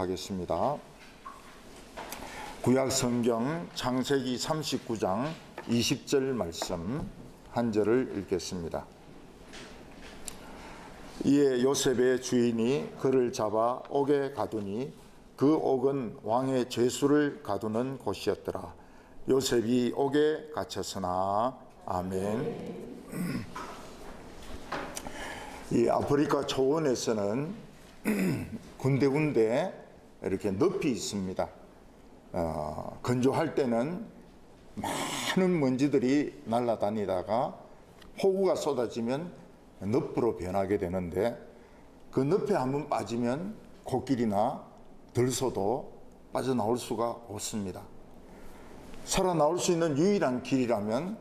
하겠습니다. 구약 성경 창세기 39장 20절 말씀 한 절을 읽겠습니다. 이에 요셉의 주인이 그를 잡아 옥에 가두니 그 옥은 왕의 죄수를 가두는 곳이었더라. 요셉이 옥에 갇혔으나. 아멘. 이 아프리카 초원에서는 군데군데 이렇게 늪이 있습니다. 건조할 때는 많은 먼지들이 날아다니다가 폭우가 쏟아지면 늪으로 변하게 되는데, 그 늪에 한번 빠지면 코끼리나 들소도 빠져나올 수가 없습니다. 살아나올 수 있는 유일한 길이라면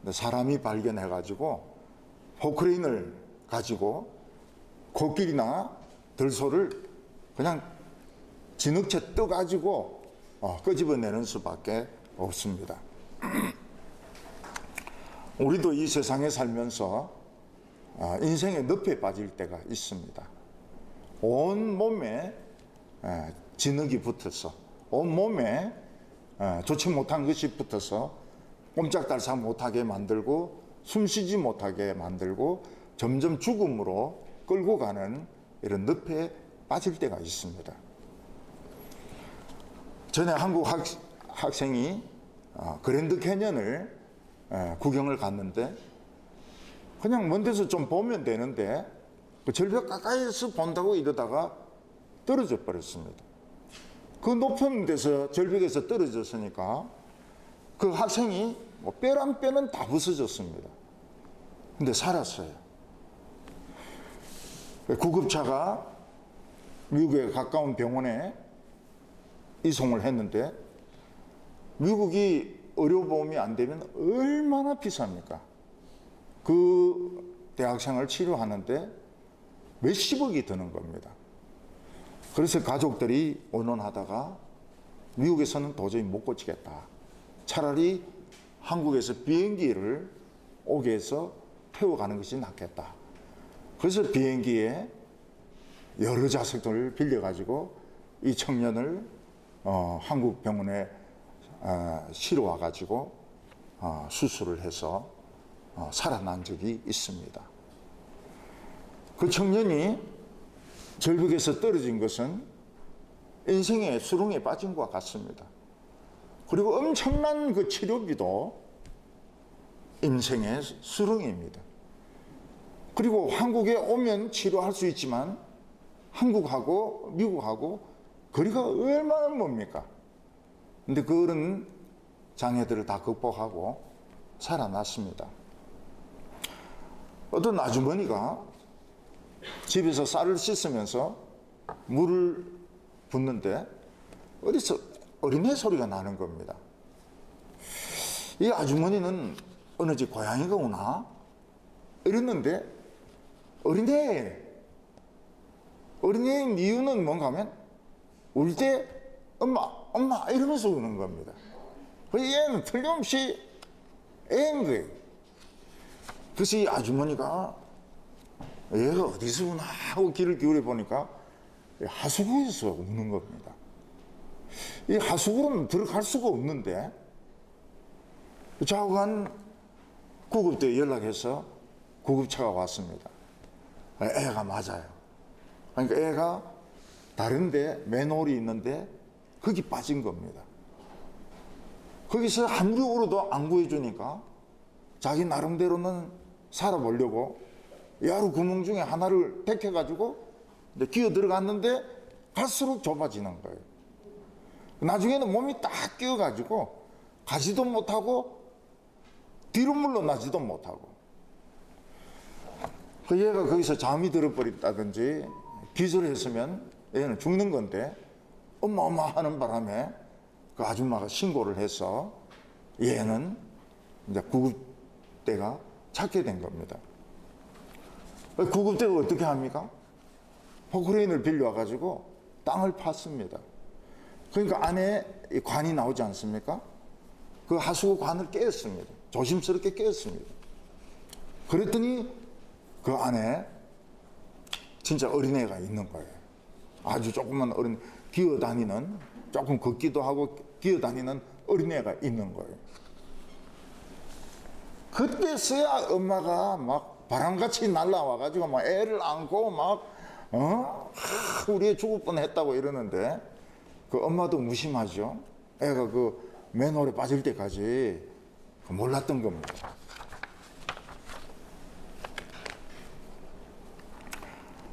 사람이 발견해가지고 포크레인을 가지고 코끼리나 들소를 그냥 진흙채 떠가지고 끄집어내는 수밖에 없습니다. 우리도 이 세상에 살면서 인생의 늪에 빠질 때가 있습니다. 온 몸에 진흙이 붙어서, 온 몸에 좋지 못한 것이 붙어서 꼼짝달싹 못하게 만들고 숨쉬지 못하게 만들고 점점 죽음으로 끌고 가는 이런 늪에 빠질 때가 있습니다. 전에 한국 학생이 그랜드 캐년을 구경을 갔는데, 그냥 먼 데서 좀 보면 되는데 그 절벽 가까이에서 본다고 이러다가 떨어져 버렸습니다. 그 높은 데서, 절벽에서 떨어졌으니까 그 학생이 뼈랑 뼈는 다 부서졌습니다. 근데 살았어요. 구급차가 미국에 가까운 병원에 이송을 했는데, 미국이 의료보험이 안 되면 얼마나 비쌉니까? 그 대학생을 치료하는데 몇십억이 드는 겁니다. 그래서 가족들이 의논하다가 미국에서는 도저히 못 고치겠다. 차라리 한국에서 비행기를 옥에서 태워가는 것이 낫겠다. 그래서 비행기에 여러 좌석들을 빌려가지고 이 청년을 한국 병원에 실어와가지고 수술을 해서 살아난 적이 있습니다. 그 청년이 절벽에서 떨어진 것은 인생의 수렁에 빠진 것과 같습니다. 그리고 엄청난 그 치료비도 인생의 수렁입니다. 그리고 한국에 오면 치료할 수 있지만 한국하고 미국하고 거리가 얼마나 멉니까? 근데 그런 장애들을 다 극복하고 살아났습니다. 어떤 아주머니가 집에서 쌀을 씻으면서 물을 붓는데 어디서 어린애 소리가 나는 겁니다. 이 아주머니는 어느 집 고양이가 오나 이랬는데, 어린애인 이유는 뭔가 하면 울 때 엄마 이러면서 우는 겁니다. 그래서 얘는 틀림없이 애인 거예요. 그래서 이 아주머니가 얘가 어디서 우나 하고 귀를 기울여 보니까 하수구에서 우는 겁니다. 이 하수구로는 들어갈 수가 없는데, 좌우간 구급대에 연락해서 구급차가 왔습니다. 애가 맞아요. 그러니까 애가 다른데 맨홀이 있는데 거기 빠진 겁니다. 거기서 아무리 울어도 안 구해주니까 자기 나름대로는 살아보려고 여러 구멍 중에 하나를 택해가지고 기어 들어갔는데 갈수록 좁아지는 거예요. 나중에는 몸이 딱 끼어가지고 가지도 못하고 뒤로 물러나지도 못하고, 그 얘가 거기서 잠이 들어버렸다든지 기절했으면 얘는 죽는 건데, 엄마 하는 바람에 그 아줌마가 신고를 해서 얘는 이제 구급대가 찾게 된 겁니다. 구급대가 어떻게 합니까? 포크레인을 빌려와가지고 땅을 팠습니다. 그러니까 안에 관이 나오지 않습니까? 그 하수구 관을 깼습니다. 조심스럽게 깼습니다. 그랬더니 그 안에 진짜 어린애가 있는 거예요. 아주 조그만 어린, 기어다니는, 조금 걷기도 하고 기어다니는 어린애가 있는 거예요. 그때서야 엄마가 막 바람같이 날라와가지고 막 애를 안고 막 우리 애 죽을 뻔했다고 이러는데, 그 엄마도 무심하죠. 애가 그 맨홀에 빠질 때까지 몰랐던 겁니다.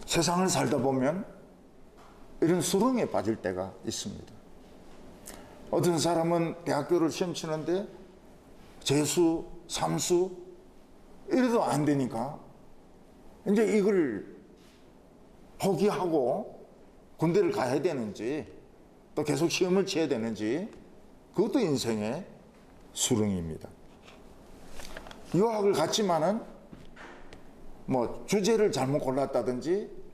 세상을 살다 보면 이런 수렁에 빠질 때가 있습니다. 어떤 사람은 대학교를 시험 치는데 재수, 삼수 이래도 안 되니까 이제 이걸 포기하고 군대를 가야 되는지 또 계속 시험을 치어야 되는지, 그것도 인생의 수렁입니다. 유학을 갔지만은 뭐 주제를 잘못 골랐다든지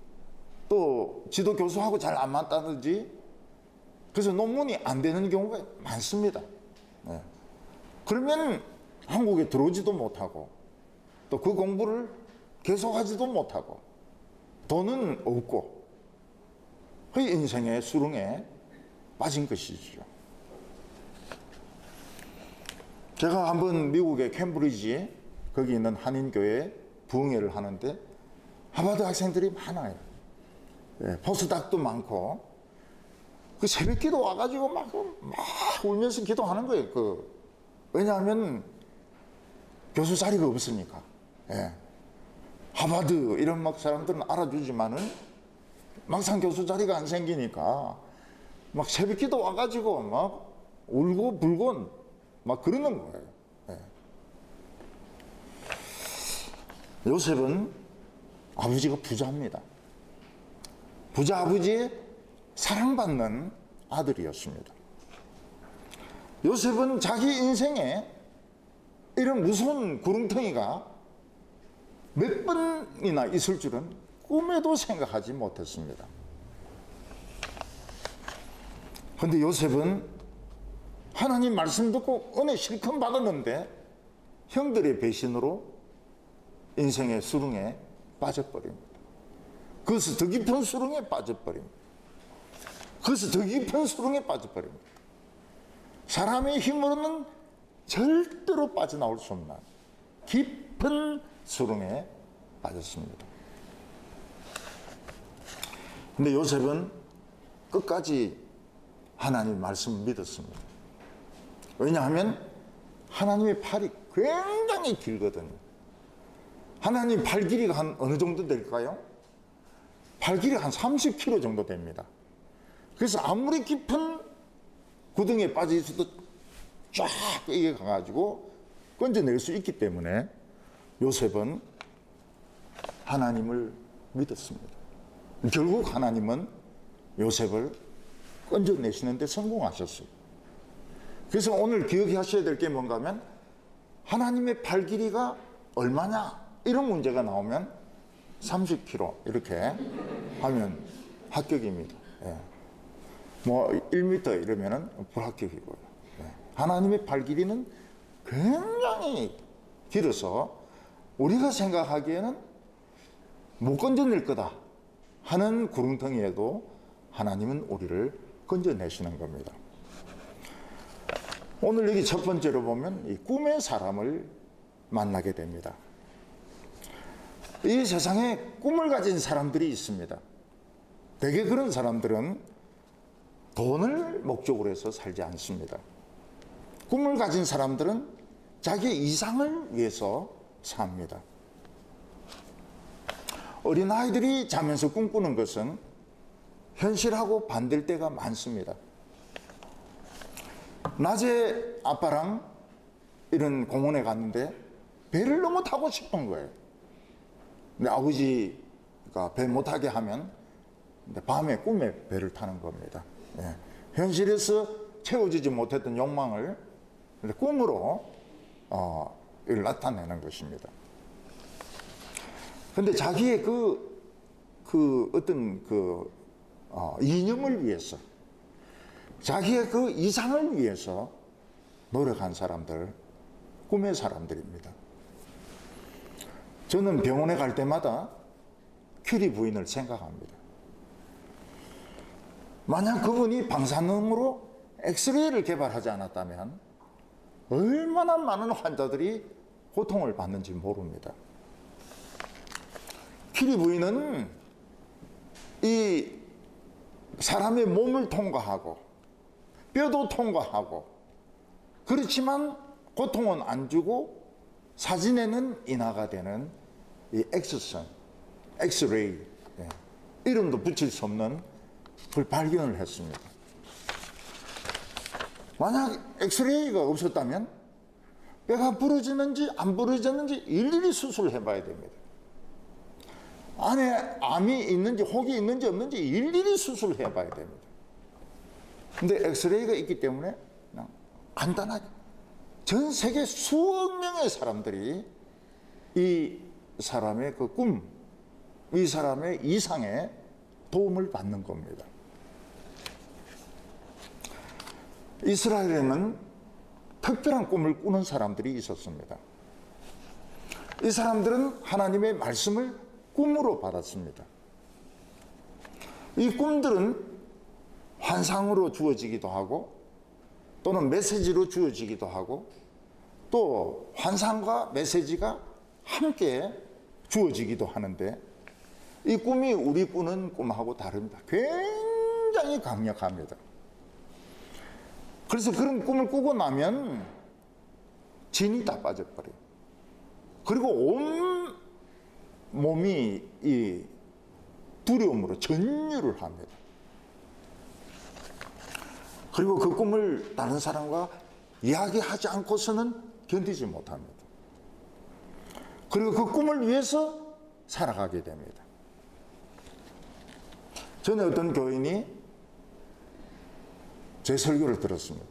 또 지도 교수하고 잘 안 맞다든지, 그래서 논문이 안 되는 경우가 많습니다. 네. 그러면 한국에 들어오지도 못하고 또 그 공부를 계속하지도 못하고 돈은 없고 그 인생의 수렁에 빠진 것이죠. 제가 한번 미국의 캠브리지 거기 있는 한인교회에 부흥회를 하는데 하버드 학생들이 많아요. 예, 포스닥도 많고, 그 새벽 기도 와가지고 막 울면서 기도하는 거예요. 왜냐하면 교수 자리가 없으니까. 예. 하버드 이런 막 사람들은 알아주지만은 막상 교수 자리가 안 생기니까 막 새벽 기도 와가지고 막 울고 불고 막 그러는 거예요. 예. 요셉은 아버지가 부자입니다. 부자 아버지의 사랑받는 아들이었습니다. 요셉은 자기 인생에 이런 무서운 구렁텅이가 몇 번이나 있을 줄은 꿈에도 생각하지 못했습니다. 그런데 요셉은 하나님 말씀 듣고 은혜 실컷 받았는데 형들의 배신으로 인생의 수렁에 빠져버립니다. 그것은 더 깊은 수렁에 빠져버립니다. 그것은 더 깊은 수렁에 빠져버립니다. 사람의 힘으로는 절대로 빠져나올 수 없는 깊은 수렁에 빠졌습니다. 근데 요셉은 끝까지 하나님 말씀을 믿었습니다. 왜냐하면 하나님의 팔이 굉장히 길거든요. 하나님 팔 길이가 한 어느 정도 될까요? 팔 길이가 한 30km 정도 됩니다. 그래서 아무리 깊은 구덩이에 빠져 있어도 쫙 이게 가가지고 건져낼 수 있기 때문에 요셉은 하나님을 믿었습니다. 결국 하나님은 요셉을 건져내시는데 성공하셨어요. 그래서 오늘 기억하셔야 될 게 뭔가 하면, 하나님의 발 길이가 얼마냐 이런 문제가 나오면 30km 이렇게 하면 합격입니다. 예. 뭐 1m 이러면은 불합격이고요. 예. 하나님의 발 길이는 굉장히 길어서 우리가 생각하기에는 못 건져낼 거다 하는 구렁텅이에도 하나님은 우리를 건져내시는 겁니다. 오늘 여기 첫 번째로 보면 이 꿈의 사람을 만나게 됩니다. 이 세상에 꿈을 가진 사람들이 있습니다. 대개 그런 사람들은 돈을 목적으로 해서 살지 않습니다. 꿈을 가진 사람들은 자기의 이상을 위해서 삽니다. 어린아이들이 자면서 꿈꾸는 것은 현실하고 반대일 때가 많습니다. 낮에 아빠랑 이런 공원에 갔는데 배를 너무 타고 싶은 거예요. 근데 아버지가 배 못 타게 하면 밤에 꿈에 배를 타는 겁니다. 예. 현실에서 채워지지 못했던 욕망을 꿈으로 이걸 나타내는 것입니다. 근데 자기의 어떤 이념을 위해서, 자기의 그 이상을 위해서 노력한 사람들, 꿈의 사람들입니다. 저는 병원에 갈 때마다 큐리 부인을 생각합니다. 만약 그분이 방사능으로 엑스레이를 개발하지 않았다면 얼마나 많은 환자들이 고통을 받는지 모릅니다. 키리 부인은 이 사람의 몸을 통과하고 뼈도 통과하고 그렇지만 고통은 안 주고 사진에는 인화가 되는 이 엑스선, 엑스레이, 이름도 붙일 수 없는 그걸 발견을 했습니다. 만약 엑스레이가 없었다면 뼈가 부러지는지 안 부러졌는지 일일이 수술을 해봐야 됩니다. 안에 암이 있는지 혹이 있는지 없는지 일일이 수술을 해봐야 됩니다. 근데 엑스레이가 있기 때문에 그냥 간단하게 전 세계 수억 명의 사람들이 이 사람의 그 꿈, 이 사람의 이상에 도움을 받는 겁니다. 이스라엘에는 특별한 꿈을 꾸는 사람들이 있었습니다. 이 사람들은 하나님의 말씀을 꿈으로 받았습니다. 이 꿈들은 환상으로 주어지기도 하고 또는 메시지로 주어지기도 하고 또 환상과 메시지가 함께 주어지기도 하는데 이 꿈이 우리 꾸는 꿈하고 다릅니다. 굉장히 강력합니다. 그래서 그런 꿈을 꾸고 나면 진이 다 빠져버려요. 그리고 온 몸이 이 두려움으로 전율을 합니다. 그리고 그 꿈을 다른 사람과 이야기하지 않고서는 견디지 못합니다. 그리고 그 꿈을 위해서 살아가게 됩니다. 전에 어떤 교인이 제 설교를 들었습니다.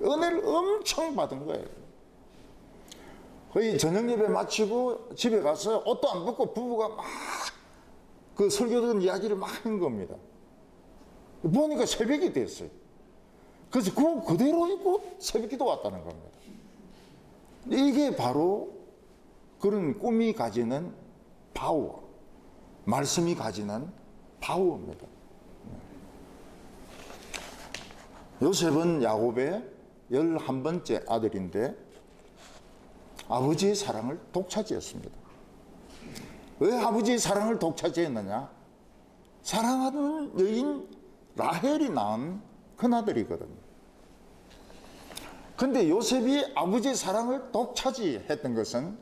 은혜를 엄청 받은 거예요. 거의 저녁 예배 마치고 집에 가서 옷도 안 벗고 부부가 막 그 설교 듣는 이야기를 막 한 겁니다. 보니까 새벽이 됐어요. 그래서 그거 그대로 입고 새벽기도 왔다는 겁니다. 이게 바로 그런 꿈이 가지는 파워, 말씀이 가지는 파워입니다. 요셉은 야곱의 11번째 아들인데 아버지의 사랑을 독차지했습니다. 왜 아버지의 사랑을 독차지했느냐? 사랑하는 여인 라헬이 낳은 큰아들이거든요. 근데 요셉이 아버지의 사랑을 독차지했던 것은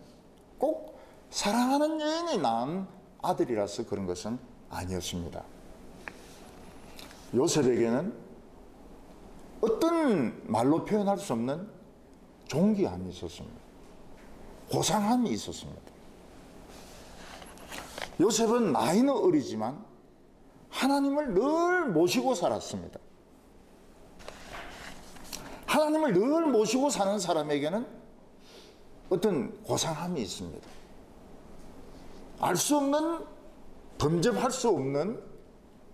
꼭 사랑하는 여인이 낳은 아들이라서 그런 것은 아니었습니다. 요셉에게는 어떤 말로 표현할 수 없는 존귀함이 있었습니다. 고상함이 있었습니다. 요셉은 나이는 어리지만 하나님을 늘 모시고 살았습니다. 하나님을 늘 모시고 사는 사람에게는 어떤 고상함이 있습니다. 알 수 없는, 범접할 수 없는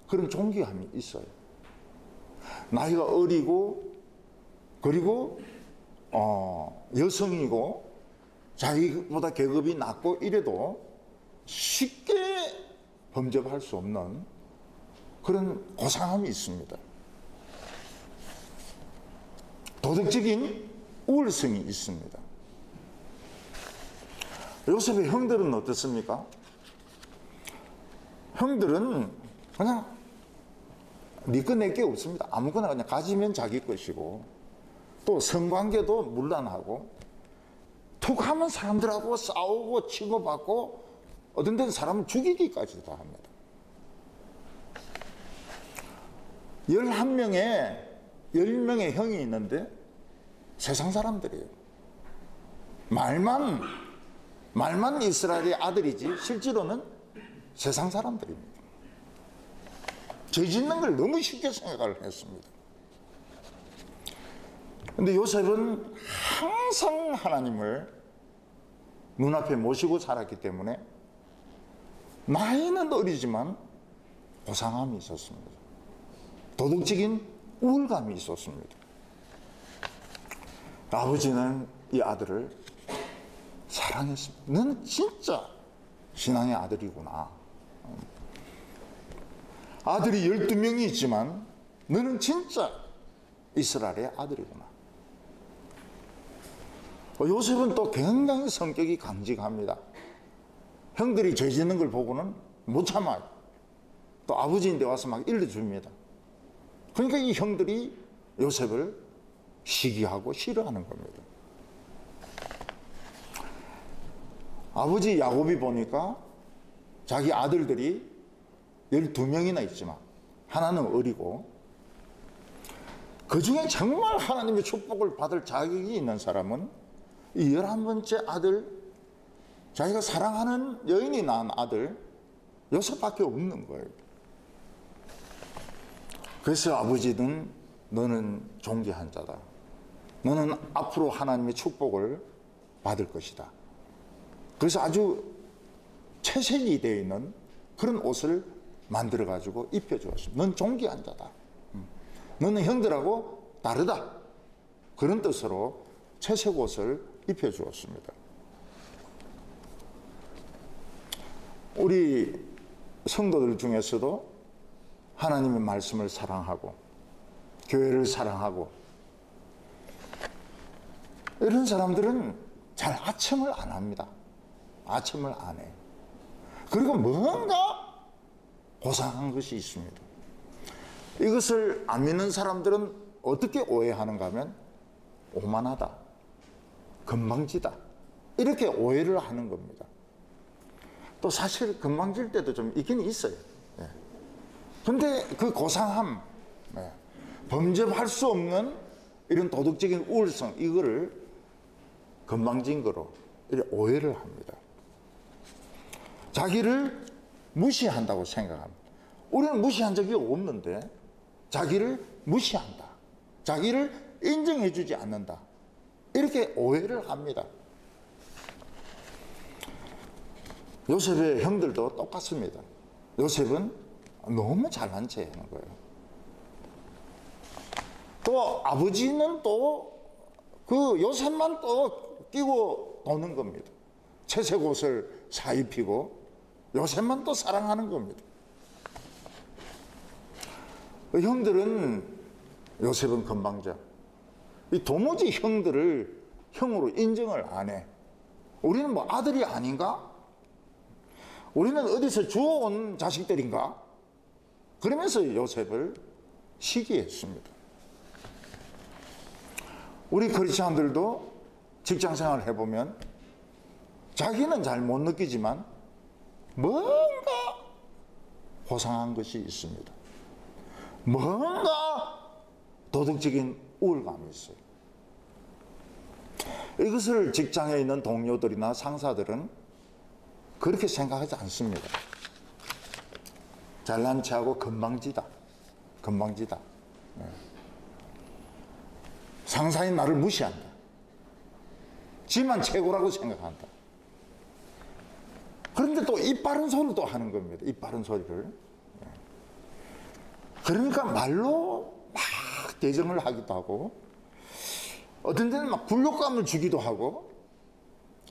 그런 존귀함이 있어요. 나이가 어리고 그리고 여성이고 자기보다 계급이 낮고 이래도 쉽게 범접할 수 없는 그런 고상함이 있습니다. 도덕적인 우월성이 있습니다. 요셉의 형들은 어떻습니까? 형들은 그냥 네 거 내 게 없습니다. 아무거나 그냥 가지면 자기 것이고 또 성관계도 문란하고 툭 하면 사람들하고 싸우고 치고받고 어떤 데는 사람을 죽이기까지도 합니다. 10명의 형이 있는데 세상 사람들이에요. 말만 이스라엘의 아들이지 실제로는 세상 사람들입니다. 죄 짓는 걸 너무 쉽게 생각을 했습니다. 근데 요셉은 항상 하나님을 눈앞에 모시고 살았기 때문에 나이는 어리지만 고상함이 있었습니다. 도덕적인 우월감이 있었습니다. 아버지는 이 아들을 사랑했습니다. 너는 진짜 신앙의 아들이구나. 아들이 12명이 있지만 너는 진짜 이스라엘의 아들이구나. 요셉은 또 굉장히 성격이 강직합니다. 형들이 죄 짓는 걸 보고는 못 참아요. 또 아버지인데 와서 막 일러줍니다. 그러니까 이 형들이 요셉을 시기하고 싫어하는 겁니다. 아버지 야곱이 보니까 자기 아들들이 12명이나 있지만 하나는 어리고, 그 중에 정말 하나님의 축복을 받을 자격이 있는 사람은 이 11번째 아들, 자기가 사랑하는 여인이 낳은 아들 요셉밖에 없는 거예요. 그래서 아버지는 너는 존귀한 자다. 너는 앞으로 하나님의 축복을 받을 것이다. 그래서 아주 채색이 되어 있는 그런 옷을 만들어 가지고 입혀 주었습니다. 넌 존귀한 자다. 너는 형들하고 다르다. 그런 뜻으로 채색 옷을 입혀 주었습니다. 우리 성도들 중에서도 하나님의 말씀을 사랑하고 교회를 사랑하고 이런 사람들은 잘 아첨을 안 합니다. 아첨을 안 해요. 그리고 뭔가 고상한 것이 있습니다. 이것을 안 믿는 사람들은 어떻게 오해하는가 하면 오만하다, 건방지다, 이렇게 오해를 하는 겁니다. 또 사실 건방질 때도 좀 있긴 있어요. 근데 그 고상함, 범접할 수 없는 이런 도덕적인 우월성, 이거를 건방진 거로 이렇게 오해를 합니다. 자기를 무시한다고 생각합니다. 우리는 무시한 적이 없는데 자기를 무시한다, 자기를 인정해 주지 않는다, 이렇게 오해를 합니다. 요셉의 형들도 똑같습니다. 요셉은 너무 잘난 체 하는 거예요. 또 아버지는 또 그 요셉만 또 끼고 도는 겁니다. 채색 옷을 사입히고 요셉만 또 사랑하는 겁니다. 형들은, 요셉은 건방져. 도무지 형들을 형으로 인정을 안 해. 우리는 뭐 아들이 아닌가? 우리는 어디서 주워온 자식들인가? 그러면서 요셉을 시기했습니다. 우리 크리스찬들도 직장 생활을 해보면 자기는 잘 못 느끼지만 뭔가 고상한 것이 있습니다. 뭔가 도덕적인 우월감이 있어요. 이것을 직장에 있는 동료들이나 상사들은 그렇게 생각하지 않습니다. 잘난 체하고 건방지다. 건방지다. 상사인 나를 무시한다. 지만 최고라고 생각한다. 그런데 또 입 바른 소리를 또 하는 겁니다. 입 바른 소리를. 그러니까 말로 막 대정을 하기도 하고, 어떤 데는 막 굴욕감을 주기도 하고,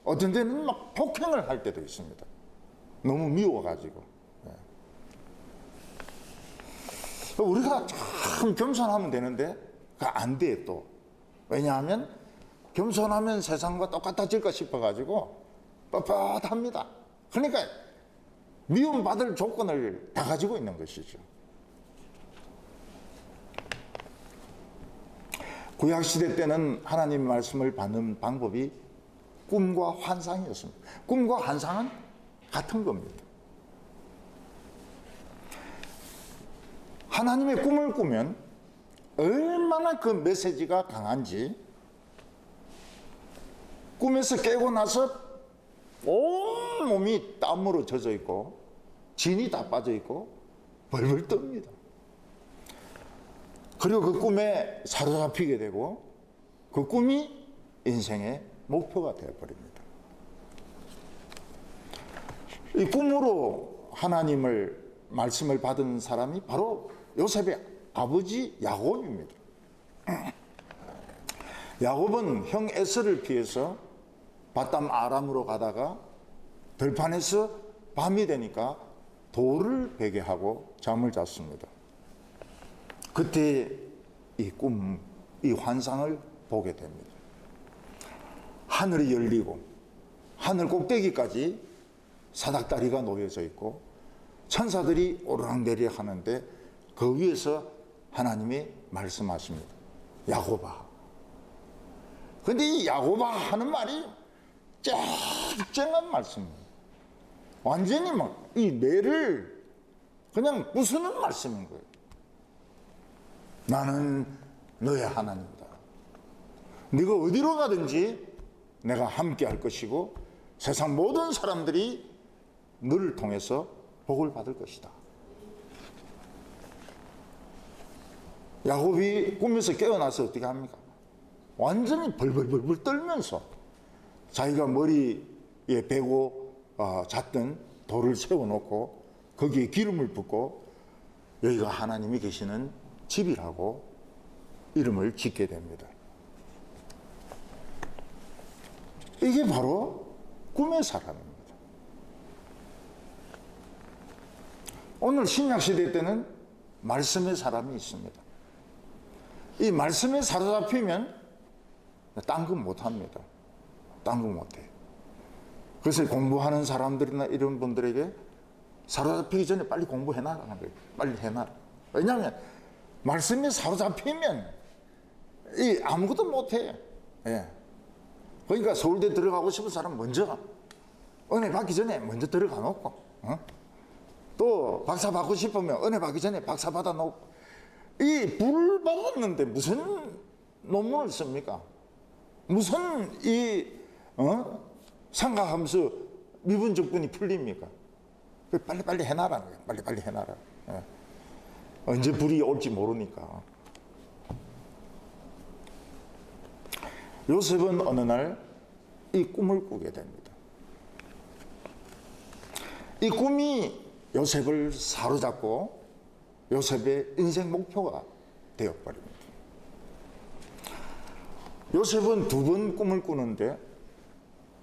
어떤 데는 막 폭행을 할 때도 있습니다. 너무 미워가지고. 우리가 참 겸손하면 되는데 안 돼 또. 왜냐하면 겸손하면 세상과 똑같아질까 싶어가지고 뻣뻣합니다. 그러니까 미움받을 조건을 다 가지고 있는 것이죠. 구약시대 때는 하나님 말씀을 받는 방법이 꿈과 환상이었습니다. 꿈과 환상은 같은 겁니다. 하나님의 꿈을 꾸면 얼마나 그 메시지가 강한지, 꿈에서 깨고 나서 온 몸이 땀으로 젖어 있고 진이 다 빠져 있고 벌벌 떱니다. 그리고 그 꿈에 사로잡히게 되고 그 꿈이 인생의 목표가 되어버립니다. 이 꿈으로 하나님을 말씀을 받은 사람이 바로 요셉의 아버지 야곱입니다. 야곱은 형 에서를 피해서 바담 아람으로 가다가 들판에서 밤이 되니까 돌을 베게 하고 잠을 잤습니다. 그때 이 꿈, 이 환상을 보게 됩니다. 하늘이 열리고 하늘 꼭대기까지 사닥다리가 놓여져 있고 천사들이 오르락내리락 하는데 그 위에서 하나님이 말씀하십니다. 야곱아. 근데 이 야곱아 하는 말이 쨍쨍한 말씀입니다. 완전히 막 이 뇌를 그냥 부수는 말씀인 거예요. 나는 너의 하나님이다. 네가 어디로 가든지 내가 함께 할 것이고 세상 모든 사람들이 너를 통해서 복을 받을 것이다. 야곱이 꿈에서 깨어나서 어떻게 합니까? 완전히 벌벌벌 떨면서 자기가 머리에 베고 잤던 돌을 세워놓고 거기에 기름을 붓고 여기가 하나님이 계시는 집이라고 이름을 짓게 됩니다. 이게 바로 꿈의 사람입니다. 오늘 신약시대 때는 말씀의 사람이 있습니다. 이 말씀에 사로잡히면 딴 거 못합니다. 딴 거 못해요. 그래서 공부하는 사람들이나 이런 분들에게 사로잡히기 전에 빨리 공부해놔라는 거예요. 빨리 해놔라. 왜냐하면 말씀에 사로잡히면 아무것도 못해요. 예. 그러니까 서울대 들어가고 싶은 사람 먼저 은혜 받기 전에 먼저 들어가 놓고 또 박사 받고 싶으면 은혜 받기 전에 박사 받아 놓고 이 불을 받았는데 무슨 논문을 씁니까? 무슨 삼각함수 미분적분이 풀립니까? 빨리빨리 해놔라는 거예요. 빨리빨리 해놔라. 예. 언제 불이 올지 모르니까. 요셉은 어느 날 이 꿈을 꾸게 됩니다. 이 꿈이 요셉을 사로잡고 요셉의 인생 목표가 되어버립니다. 요셉은 두 번 꿈을 꾸는데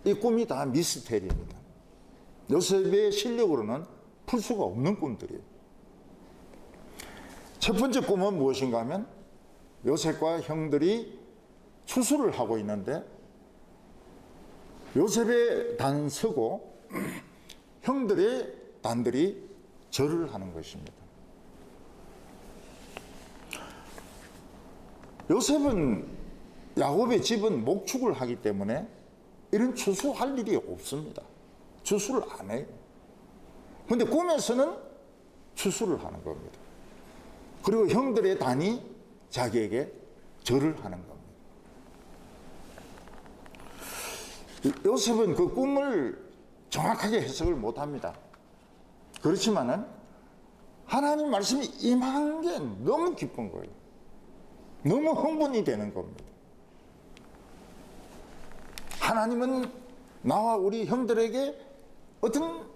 이 꿈이 다 미스테리입니다. 요셉의 실력으로는 풀 수가 없는 꿈들이에요. 첫 번째 꿈은 무엇인가 하면 요셉과 형들이 추수를 하고 있는데 요셉의 단 서고 형들의 단들이 절을 하는 것입니다. 요셉은 야곱의 집은 목축을 하기 때문에 이런 추수할 일이 없습니다. 추수를 안 해요. 그런데 꿈에서는 추수를 하는 겁니다. 그리고 형들의 단이 자기에게 절을 하는 겁니다. 요셉은 그 꿈을 정확하게 해석을 못합니다. 그렇지만은 하나님 말씀이 임한 게 너무 기쁜 거예요. 너무 흥분이 되는 겁니다. 하나님은 나와 우리 형들에게 어떤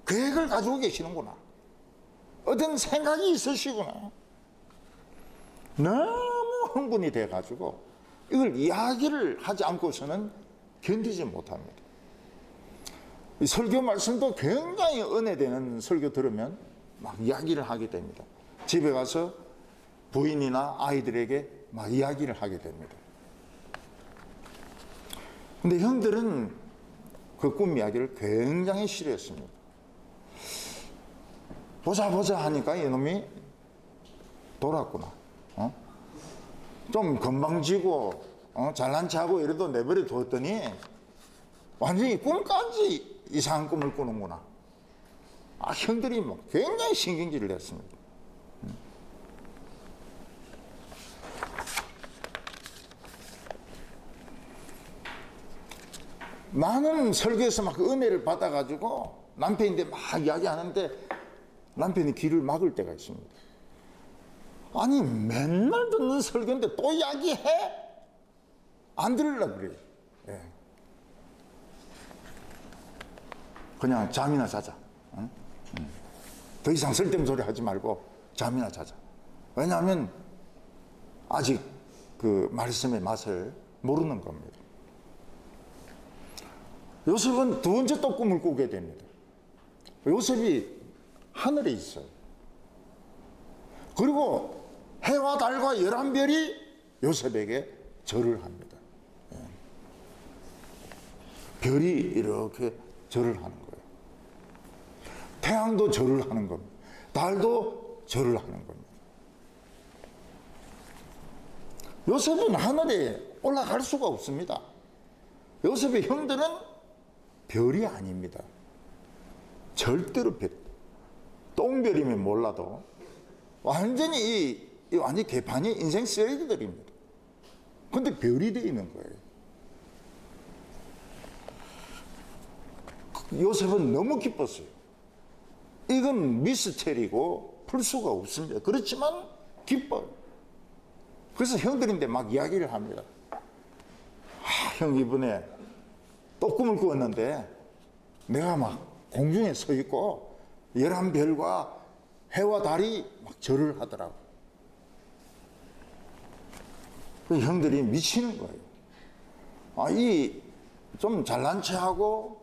계획을 가지고 계시는구나. 어떤 생각이 있으시구나. 너무 흥분이 돼가지고 이걸 이야기를 하지 않고서는 견디지 못합니다. 이 설교 말씀도 굉장히 은혜되는 설교 들으면 막 이야기를 하게 됩니다. 집에 가서 부인이나 아이들에게 막 이야기를 하게 됩니다. 근데 형들은 그 꿈 이야기를 굉장히 싫어했습니다. 보자 하니까 이놈이 돌았구나. 좀 건방지고 잘난 체하고 이래도 내버려 두었더니 완전히 꿈까지 이상한 꿈을 꾸는구나. 형들이 뭐 굉장히 신경질을 냈습니다. 많은 설교에서 막 은혜를 받아가지고 남편인데 막 이야기하는데 남편이 귀를 막을 때가 있습니다. 아니 맨날 듣는 설교인데 또 이야기해? 안 들으려고 그래요. 예. 그냥 잠이나 자자. 응? 더 이상 쓸데없는 소리 하지 말고 잠이나 자자. 왜냐하면 아직 그 말씀의 맛을 모르는 겁니다. 요셉은 두 번째 또 꿈을 꾸게 됩니다. 요셉이 하늘에 있어요. 그리고 해와 달과 11별이 요셉에게 절을 합니다. 별이 이렇게 절을 하는 거예요. 태양도 절을 하는 겁니다. 달도 절을 하는 겁니다. 요셉은 하늘에 올라갈 수가 없습니다. 요셉의 형들은 별이 아닙니다. 절대로 별, 똥별이면 몰라도 완전히 완전히 개판이 인생 쓰레기들입니다. 근데 별이 되어 있는 거예요. 요셉은 너무 기뻤어요. 이건 미스테리고 풀 수가 없습니다. 그렇지만 기뻐요. 그래서 형들인데 막 이야기를 합니다. 형 이번에 또 꿈을 꾸었는데 내가 막 공중에 서 있고 11별과 해와 달이 막 절을 하더라고. 그 형들이 미치는 거예요. 이 좀 잘난 체하고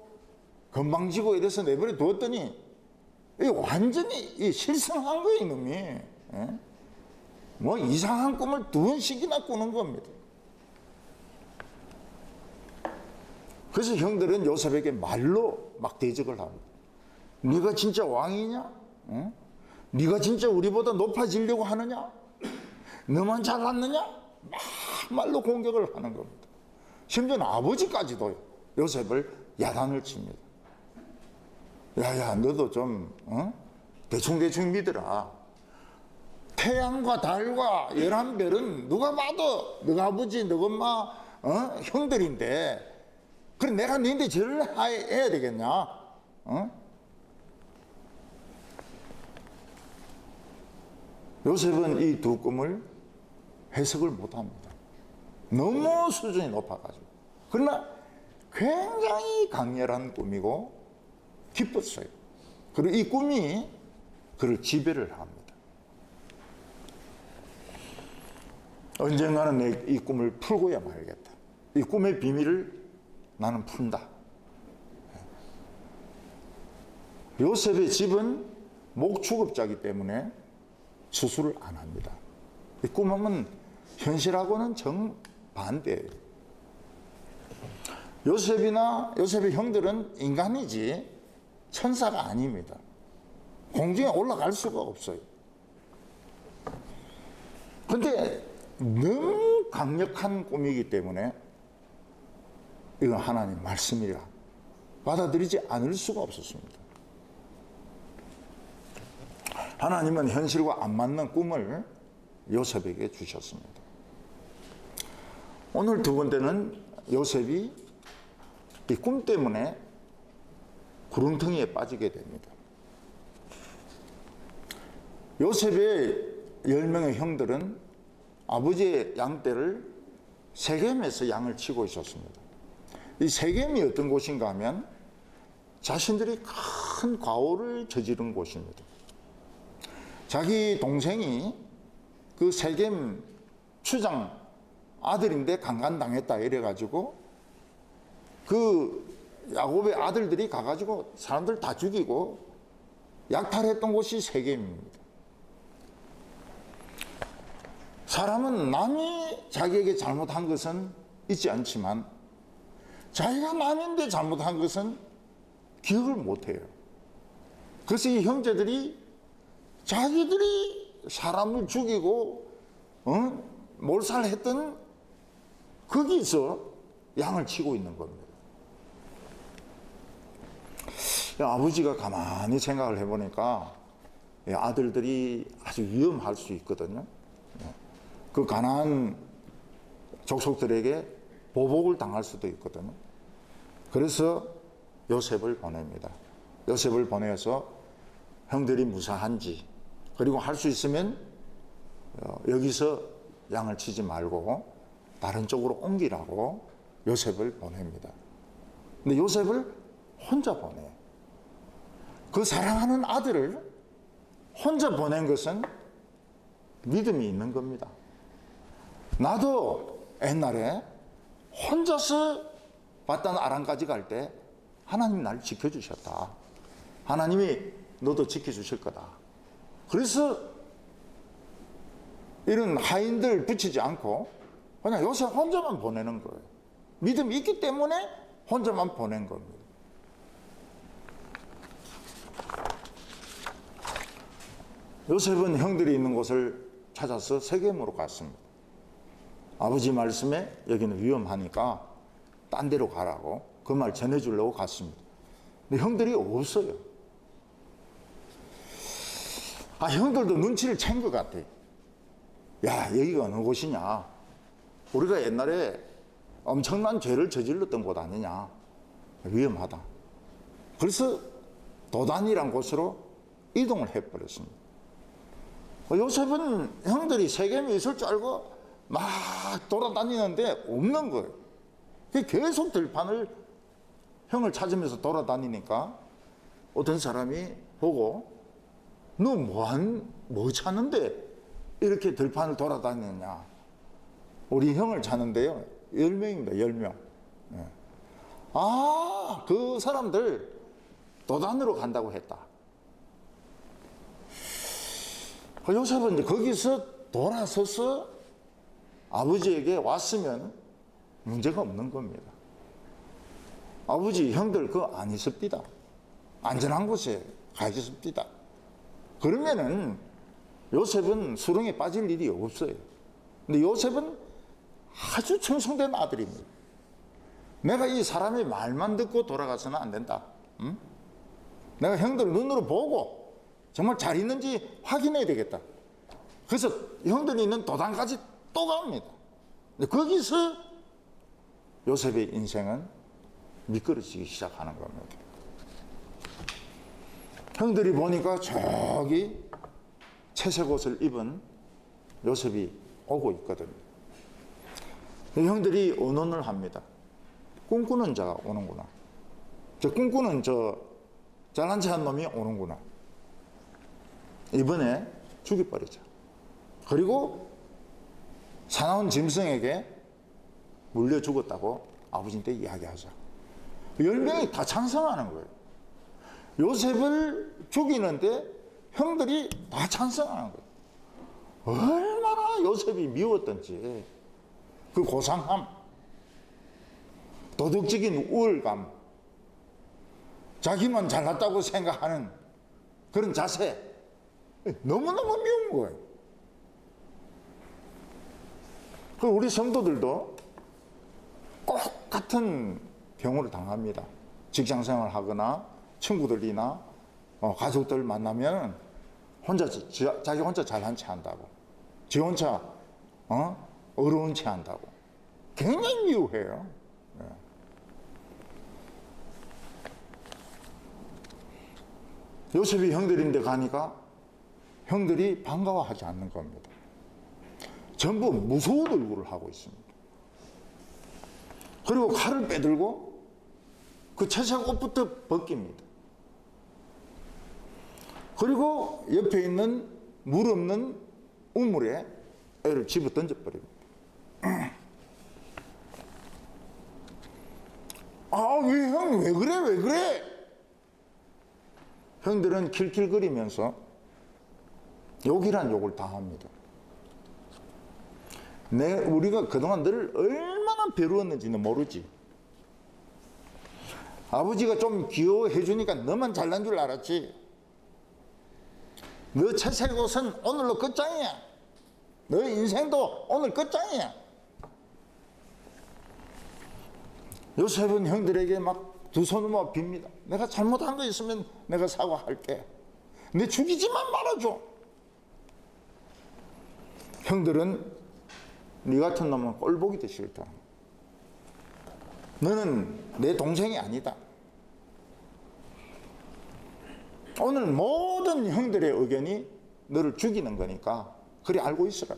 건방지고 이래서 내버려 두었더니 완전히 실성한 거예요, 이놈이. 뭐 이상한 꿈을 2번씩이나 꾸는 겁니다. 그래서 형들은 요셉에게 말로 막 대적을 합니다. 네가 진짜 왕이냐? 네가 진짜 우리보다 높아지려고 하느냐? 너만 잘났느냐? 막 말로 공격을 하는 겁니다. 심지어는 아버지까지도 요셉을 야단을 칩니다. 야야, 너도 좀 대충대충 믿으라. 태양과 달과 11별은 누가 봐도 너가 아버지, 너 엄마, 형들인데 그래 내가 너희한테 절을 해야 되겠냐? 요셉은 이 두 꿈을 해석을 못합니다. 너무 수준이 높아가지고. 그러나 굉장히 강렬한 꿈이고 기뻤어요. 그리고 이 꿈이 그를 지배를 합니다. 언젠가는 내 이 꿈을 풀고야 말겠다. 이 꿈의 비밀을 나는 푼다. 요셉의 집은 목축업자이기 때문에 수술을 안 합니다. 이 꿈은 현실하고는 정반대예요. 요셉의 형들은 인간이지 천사가 아닙니다. 공중에 올라갈 수가 없어요. 근데 너무 강력한 꿈이기 때문에 이건 하나님 말씀이라 받아들이지 않을 수가 없었습니다. 하나님은 현실과 안 맞는 꿈을 요셉에게 주셨습니다. 오늘 두 번째는 요셉이 이 꿈 때문에 구렁텅이에 빠지게 됩니다. 요셉의 10명의 형들은 아버지의 양떼를 세겜에서 양을 치고 있었습니다. 이 세겜이 어떤 곳인가 하면 자신들이 큰 과오를 저지른 곳입니다. 자기 동생이 그 세겜 추장 아들인데 강간당했다 이래가지고 그 야곱의 아들들이 가가지고 사람들 다 죽이고 약탈했던 곳이 세겜입니다. 사람은 남이 자기에게 잘못한 것은 잊지 않지만 자기가 남인데 잘못한 것은 기억을 못해요. 그래서 이 형제들이 자기들이 사람을 죽이고 몰살했던 거기서 양을 치고 있는 겁니다. 아버지가 가만히 생각을 해보니까 아들들이 아주 위험할 수 있거든요. 그 가나안 족속들에게 보복을 당할 수도 있거든요. 그래서 요셉을 보냅니다. 요셉을 보내서 형들이 무사한지 그리고 할 수 있으면 여기서 양을 치지 말고 다른 쪽으로 옮기라고 요셉을 보냅니다. 근데 요셉을 혼자 보내요. 그 사랑하는 아들을 혼자 보낸 것은 믿음이 있는 겁니다. 나도 옛날에 혼자서 바단 아람까지 갈 때 하나님이 날 지켜주셨다. 하나님이 너도 지켜주실 거다. 그래서 이런 하인들 붙이지 않고 그냥 요셉 혼자만 보내는 거예요. 믿음이 있기 때문에 혼자만 보낸 겁니다. 요셉은 형들이 있는 곳을 찾아서 세겜으로 갔습니다. 아버지 말씀에 여기는 위험하니까 딴 데로 가라고 그 말 전해주려고 갔습니다. 근데 형들이 없어요. 형들도 눈치를 챈 것 같아. 야, 여기가 어느 곳이냐? 우리가 옛날에 엄청난 죄를 저질렀던 곳 아니냐? 위험하다. 그래서 도단이란 곳으로 이동을 해버렸습니다. 요셉은 형들이 세겜에 있을 줄 알고 막 돌아다니는데 없는 거예요. 계속 들판을 형을 찾으면서 돌아다니니까 어떤 사람이 보고 너 뭐 찾는데 이렇게 들판을 돌아다니느냐. 우리 형을 찾는데요. 10명입니다. 10명. 그 사람들 도단으로 간다고 했다. 요셉은 이제 거기서 돌아서서 아버지에게 왔으면 문제가 없는 겁니다. 아버지, 형들 그거 안 있습니다. 안전한 곳에 가 있습니다. 그러면은 요셉은 수렁에 빠질 일이 없어요. 근데 요셉은 아주 충성된 아들입니다. 내가 이 사람의 말만 듣고 돌아가서는 안 된다. 응? 내가 형들 눈으로 보고 정말 잘 있는지 확인해야 되겠다. 그래서 형들이 있는 도단까지 또 갑니다. 근데 거기서 요셉의 인생은 미끄러지기 시작하는 겁니다. 형들이 보니까 저기 채색 옷을 입은 요셉이 오고 있거든요. 형들이 의논을 합니다. 꿈꾸는 자가 오는구나. 꿈꾸는 잘난 체한 놈이 오는구나. 이번에 죽여버리자. 그리고 사나운 짐승에게 물려 죽었다고 아버지한테 이야기하자. 10명이 다 찬성하는 거예요. 요셉을 죽이는데 형들이 다 찬성하는 거예요. 얼마나 요셉이 미웠던지 그 고상함, 도덕적인 우월감, 자기만 잘났다고 생각하는 그런 자세, 너무너무 미운 거예요. 우리 성도들도 똑같은 경우를 당합니다. 직장 생활을 하거나 친구들이나 가족들 만나면 자기 혼자 잘난 체 한다고, 지 혼자 어려운 체 한다고 굉장히 미워해요. 요셉이 형들인데 가니까 형들이 반가워하지 않는 겁니다. 전부 무서운 얼굴을 하고 있습니다. 그리고 칼을 빼들고 그 채색 옷부터 벗깁니다. 그리고 옆에 있는 물 없는 우물에 애를 집어 던져버립니다. 왜 그래? 형들은 킬킬거리면서 욕이란 욕을 다 합니다. 우리가 그동안 너를 얼마나 배려했는지는 모르지. 아버지가 좀 귀여워해 주니까 너만 잘난 줄 알았지. 너 채색 옷은 오늘로 끝장이야. 너 인생도 오늘 끝장이야. 요셉은 형들에게 막 두 손을 모아 빕니다. 내가 잘못한 거 있으면 내가 사과할게. 내 죽이지만 말아줘. 형들은 네 같은 놈은 꼴보기도 싫다. 너는 내 동생이 아니다. 오늘 모든 형들의 의견이 너를 죽이는 거니까 그리 알고 있으라.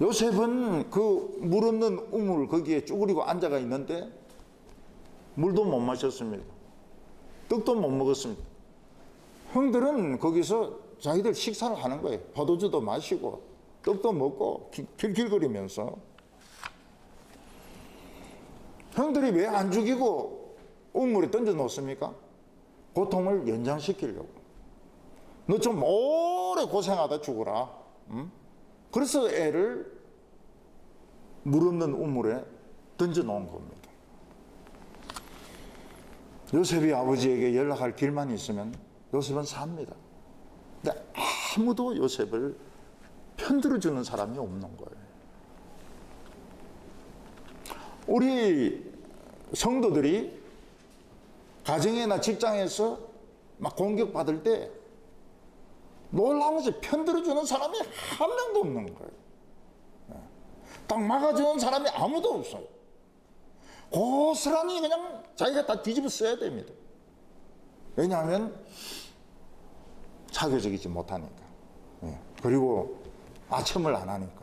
요셉은 그 물 없는 우물 거기에 쭈그리고 앉아가 있는데 물도 못 마셨습니다. 떡도 못 먹었습니다. 형들은 거기서 자기들 식사를 하는 거예요. 포도주도 마시고 떡도 먹고 킬킬거리면서. 형들이 왜 안 죽이고 우물에 던져 놓습니까? 고통을 연장시키려고. 너 좀 오래 고생하다 죽어라. 응? 그래서 애를 물 없는 우물에 던져 놓은 겁니다. 요셉이 아버지에게 연락할 길만 있으면 요셉은 삽니다. 근데 아무도 요셉을 편들어주는 사람이 없는 거예요. 우리 성도들이 가정이나 직장에서 막 공격받을 때 놀라운 것이 편들어주는 사람이 한 명도 없는 거예요. 딱 막아주는 사람이 아무도 없어요. 고스란히 그냥 자기가 다 뒤집어 써야 됩니다. 왜냐하면 차교적이지 못하니까. 그리고 아첨을 안 하니까.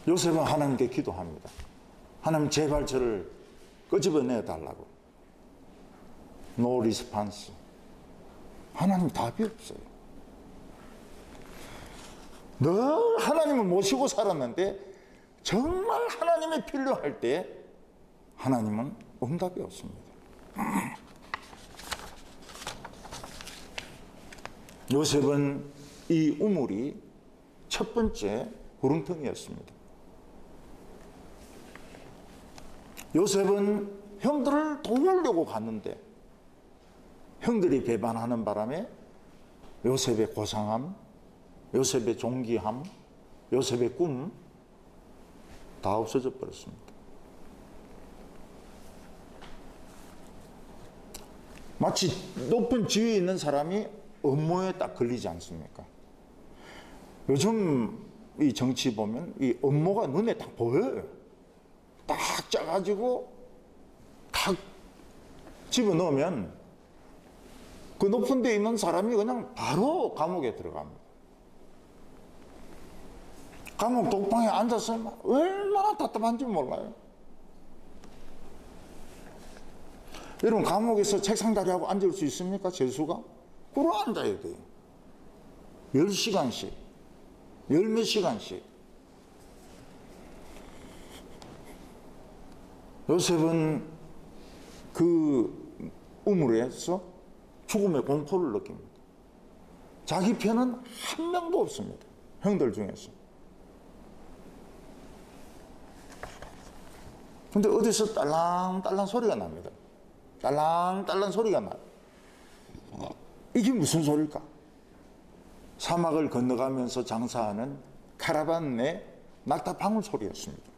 요셉은 하나님께 기도합니다. 하나님 제발 저를 끄집어내 달라고. No response. 하나님 답이 없어요. 늘 하나님을 모시고 살았는데 정말 하나님이 필요할 때 하나님은 응답이 없습니다. 요셉은 이 우물이 첫 번째 구렁텅이였습니다. 요셉은 형들을 도우려고 갔는데 형들이 배반하는 바람에 요셉의 고상함, 요셉의 존귀함, 요셉의 꿈 다 없어져 버렸습니다. 마치 높은 지위에 있는 사람이 업무에 딱 걸리지 않습니까? 요즘 이 정치 보면 이 업무가 눈에 딱 보여요. 딱 짜가지고 탁 집어넣으면 그 높은 데 있는 사람이 그냥 바로 감옥에 들어갑니다. 감옥 독방에 앉았으면 얼마나 답답한지 몰라요. 여러분 감옥에서 책상 자리하고 앉을 수 있습니까? 재수가? 꿇어 앉아야 돼요. 10시간씩 10몇 시간씩. 요셉은 그 우물에서 죽음의 공포를 느낍니다. 자기 편은 한 명도 없습니다. 형들 중에서. 근데 어디서 딸랑딸랑 소리가 납니다. 딸랑딸랑 소리가 나요. 이게 무슨 소리일까? 사막을 건너가면서 장사하는 카라반 내 낙타 방울 소리였습니다.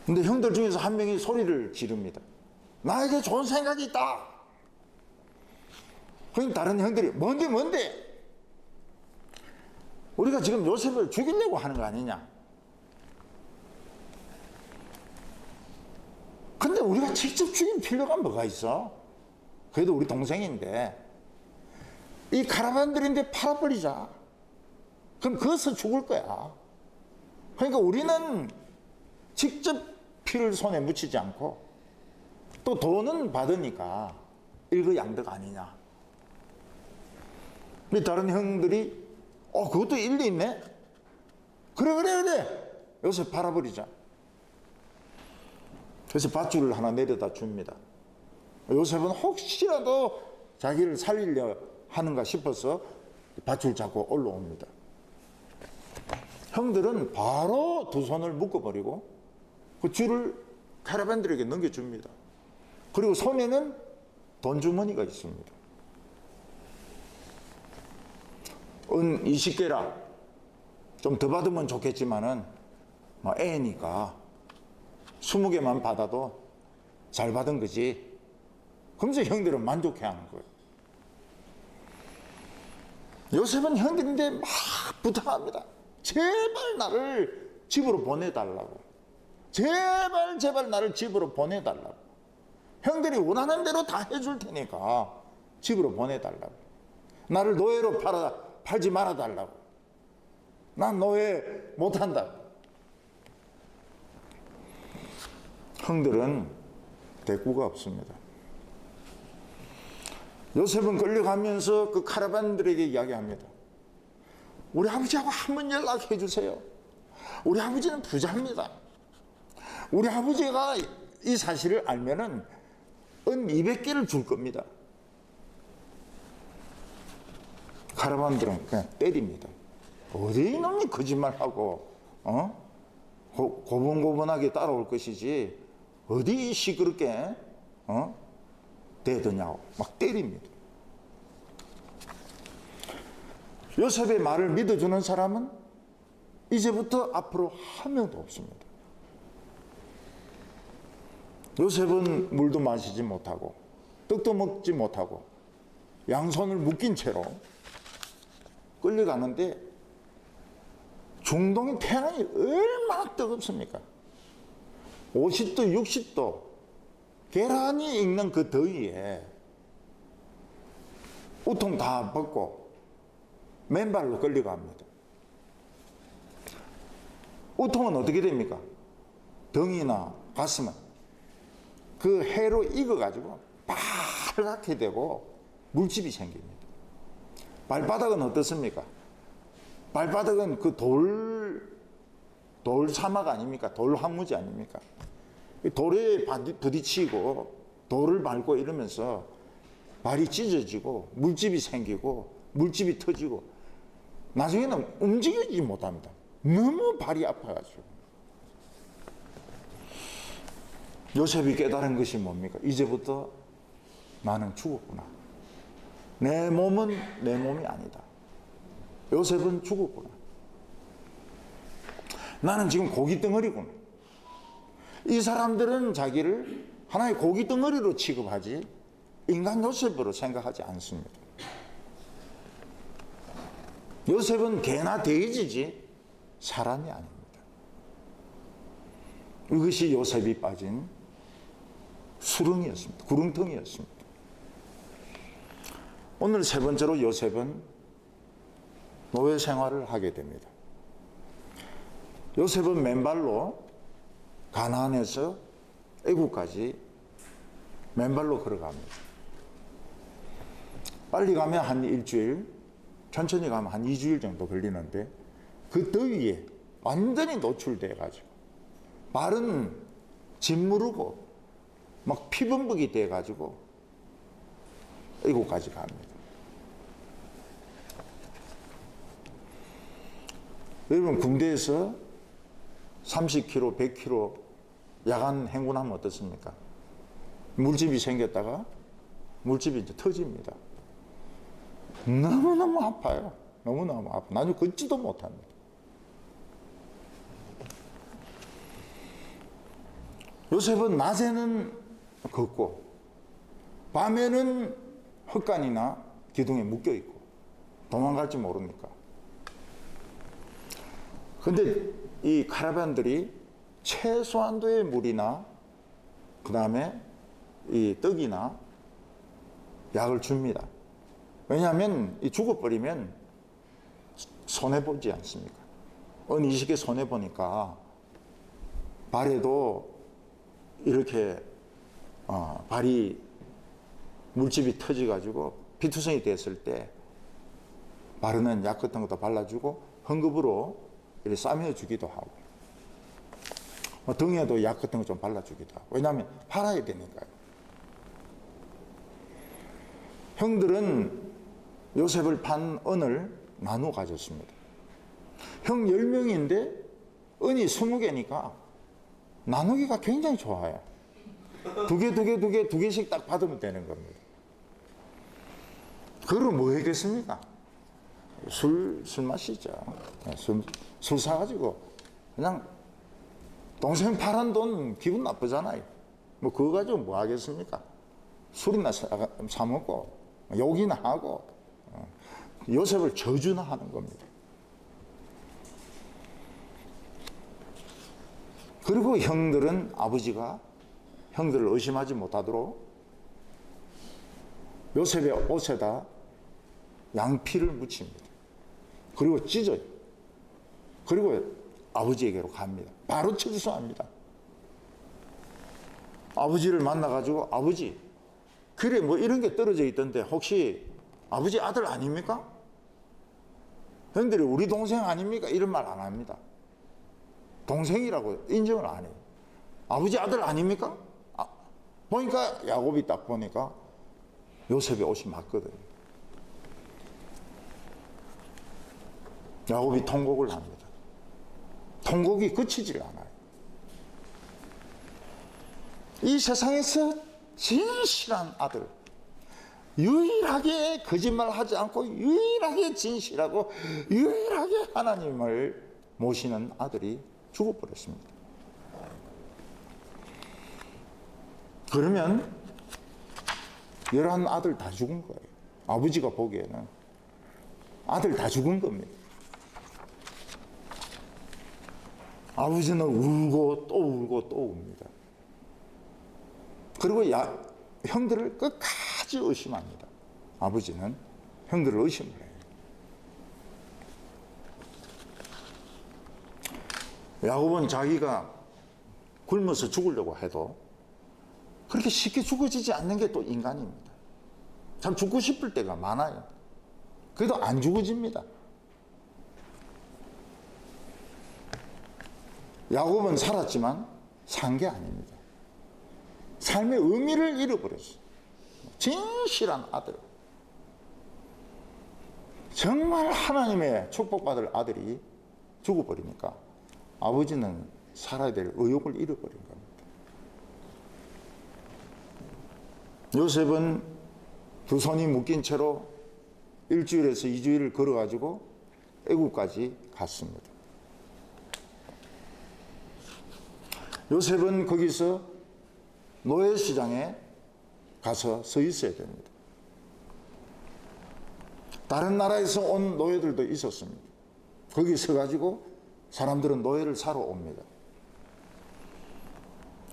근데 형들 중에서 한 명이 소리를 지릅니다. 나에게 좋은 생각이 있다. 그럼 다른 형들이 뭔데? 우리가 지금 요셉을 죽이려고 하는 거 아니냐? 근데 우리가 직접 죽일 필요가 뭐가 있어? 그래도 우리 동생인데 이 카라반들인데 팔아버리자. 그럼 거기서 죽을 거야. 그러니까 우리는 직접 피를 손에 묻히지 않고 또 돈은 받으니까 일거양득 아니냐. 다른 형들이 그것도 일리 있네. 그래 요새 팔아버리자. 그래서 밧줄을 하나 내려다 줍니다. 요셉은 혹시라도 자기를 살리려 하는가 싶어서 밧줄 잡고 올라옵니다. 형들은 바로 두 손을 묶어버리고 그 줄을 카라반들에게 넘겨줍니다. 그리고 손에는 돈 주머니가 있습니다. 은 20개라 좀 더 받으면 좋겠지만은 애니까 20개만 받아도 잘 받은 거지. 그러면서 형들은 만족해하는 거예요. 요셉은 형들인데 막 부탁합니다. 제발 나를 집으로 보내달라고. 제발 나를 집으로 보내달라고. 형들이 원하는 대로 다 해줄 테니까 집으로 보내달라고. 나를 노예로 팔지 말아달라고. 난 노예 못한다고. 형들은 대꾸가 없습니다. 요셉은 끌려가면서 그 카라반들에게 이야기합니다. 우리 아버지하고 한번 연락해 주세요. 우리 아버지는 부자입니다. 우리 아버지가 이 사실을 알면은 은 200개를 줄 겁니다. 카라반들은 그냥 때립니다. 어디 놈이 거짓말하고 고분고분하게 따라올 것이지 어디 시끄럽게 대드냐고 막 때립니다. 요셉의 말을 믿어주는 사람은 이제부터 앞으로 한 명도 없습니다. 요셉은 물도 마시지 못하고 떡도 먹지 못하고 양손을 묶인 채로 끌려가는데 중동의 태양이 얼마나 뜨겁습니까? 50도 60도 계란이 익는 그 더위에 우통 다 벗고 맨발로 끌려갑니다. 우통은 어떻게 됩니까? 등이나 가슴은 그 해로 익어가지고 빨갛게 되고 물집이 생깁니다. 발바닥은 어떻습니까? 발바닥은 그 돌 사막 아닙니까? 돌 황무지 아닙니까? 돌에 부딪히고 돌을 밟고 이러면서 발이 찢어지고 물집이 생기고 물집이 터지고 나중에는 움직이지 못합니다. 너무 발이 아파가지고. 요셉이 깨달은 것이 뭡니까? 이제부터 나는 죽었구나. 내 몸은 내 몸이 아니다. 요셉은 죽었구나. 나는 지금 고기 덩어리구나. 이 사람들은 자기를 하나의 고기 덩어리로 취급하지 인간 요셉으로 생각하지 않습니다. 요셉은 개나 돼지지 사람이 아닙니다. 이것이 요셉이 빠진 수렁이었습니다. 구렁텅이였습니다. 오늘 세 번째로 요셉은 노예 생활을 하게 됩니다. 요셉은 맨발로 가나안에서 애국까지 맨발로 걸어갑니다. 빨리 가면 한 일주일, 천천히 가면 한 2주일 정도 걸리는데 그 더위에 완전히 노출돼 가지고 발은 짓무르고 막 피범벅이 돼 가지고 애국까지 갑니다. 여러분 군대에서 30km, 100km 야간 행군하면 어떻습니까? 물집이 생겼다가 물집이 이제 터집니다. 너무너무 아파요. 너무너무 아파. 나중에 걷지도 못합니다. 요셉은 낮에는 걷고 밤에는 헛간이나 기둥에 묶여 있고 도망갈지 모르니까. 근데 이 카라반들이 최소한도의 물이나 그 다음에 이 떡이나 약을 줍니다. 왜냐하면 이 죽어버리면 손해보지 않습니까? 어느 이식에 손해보니까 발에도 이렇게 발이 물집이 터져가지고 피투성이 됐을 때 바르는 약 같은 것도 발라주고 헌금으로 이렇게 싸매주기도 하고 등에도 약 같은 거 좀 발라주기도 하고 왜냐하면 팔아야 되니까요. 형들은 요셉을 판 은을 나누어 가졌습니다. 형 10명인데 은이 20개니까 나누기가 굉장히 좋아요. 두 개씩 딱 받으면 되는 겁니다. 그걸 뭐 했겠습니까? 술 마시죠. 술 사가지고 그냥 동생 팔은 돈 기분 나쁘잖아요. 뭐 그거 가지고 뭐 하겠습니까? 술이나 사 먹고 욕이나 하고 요셉을 저주나 하는 겁니다. 그리고 형들은 아버지가 형들을 의심하지 못하도록 요셉의 옷에다 양피를 묻힙니다. 그리고 찢어요. 그리고 아버지에게로 갑니다. 바로 철수합니다. 아버지를 만나가지고 아버지 그래 뭐 이런 게 떨어져 있던데 혹시 아버지 아들 아닙니까? 형들이 우리 동생 아닙니까? 이런 말 안 합니다. 동생이라고 인정을 안 해요. 아버지 아들 아닙니까? 보니까 야곱이 딱 보니까 요셉의 옷이 맞거든요. 야곱이 통곡을 합니다. 통곡이 그치질 않아요. 이 세상에서 진실한 아들, 유일하게 거짓말하지 않고 유일하게 진실하고 유일하게 하나님을 모시는 아들이 죽어버렸습니다. 그러면 11 아들 다 죽은 거예요. 아버지가 보기에는 아들 다 죽은 겁니다. 아버지는 울고 또 울고 또 웁니다. 그리고 형들을 끝까지 의심합니다. 아버지는 형들을 의심을 해요. 야곱은 자기가 굶어서 죽으려고 해도 그렇게 쉽게 죽어지지 않는 게 또 인간입니다. 참 죽고 싶을 때가 많아요. 그래도 안 죽어집니다. 야곱은 살았지만 산 게 아닙니다. 삶의 의미를 잃어버렸어요. 진실한 아들, 정말 하나님의 축복받을 아들이 죽어버리니까 아버지는 살아야 될 의욕을 잃어버린 겁니다. 요셉은 두 손이 묶인 채로 1주일에서 2주일을 걸어가지고 애국까지 갔습니다. 요셉은 거기서 노예시장에 가서 서 있어야 됩니다. 다른 나라에서 온 노예들도 있었습니다. 거기 서가지고 사람들은 노예를 사러 옵니다.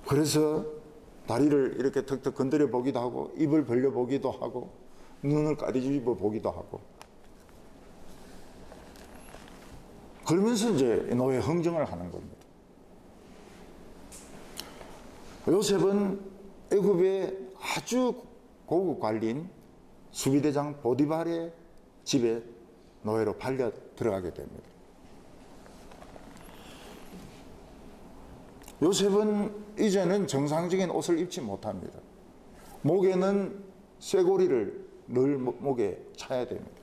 그래서 다리를 이렇게 턱턱 건드려 보기도 하고 입을 벌려 보기도 하고 눈을 까디집어 보기도 하고 그러면서 이제 노예 흥정을 하는 겁니다. 요셉은 애굽의 아주 고급 관리인 수비대장 보디발의 집에 노예로 팔려 들어가게 됩니다. 요셉은 이제는 정상적인 옷을 입지 못합니다. 목에는 쇠고리를 늘 목에 차야 됩니다.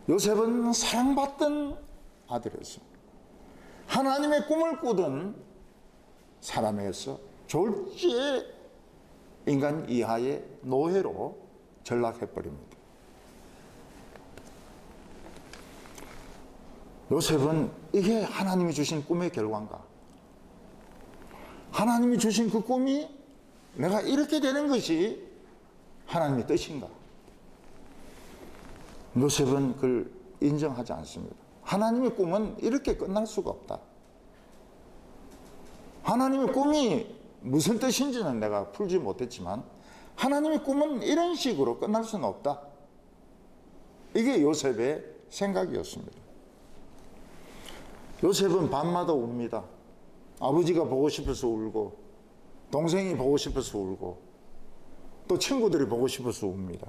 요셉은 사랑받던 아들이었습니다. 하나님의 꿈을 꾸던 사람에서 졸지에 인간 이하의 노예로 전락해버립니다. 요셉은 이게 하나님이 주신 꿈의 결과인가? 하나님이 주신 그 꿈이 내가 이렇게 되는 것이 하나님의 뜻인가? 요셉은 그걸 인정하지 않습니다. 하나님의 꿈은 이렇게 끝날 수가 없다. 하나님의 꿈이 무슨 뜻인지는 내가 풀지 못했지만 하나님의 꿈은 이런 식으로 끝날 수는 없다. 이게 요셉의 생각이었습니다. 요셉은 밤마다 웁니다. 아버지가 보고 싶어서 울고 동생이 보고 싶어서 울고 또 친구들이 보고 싶어서 웁니다.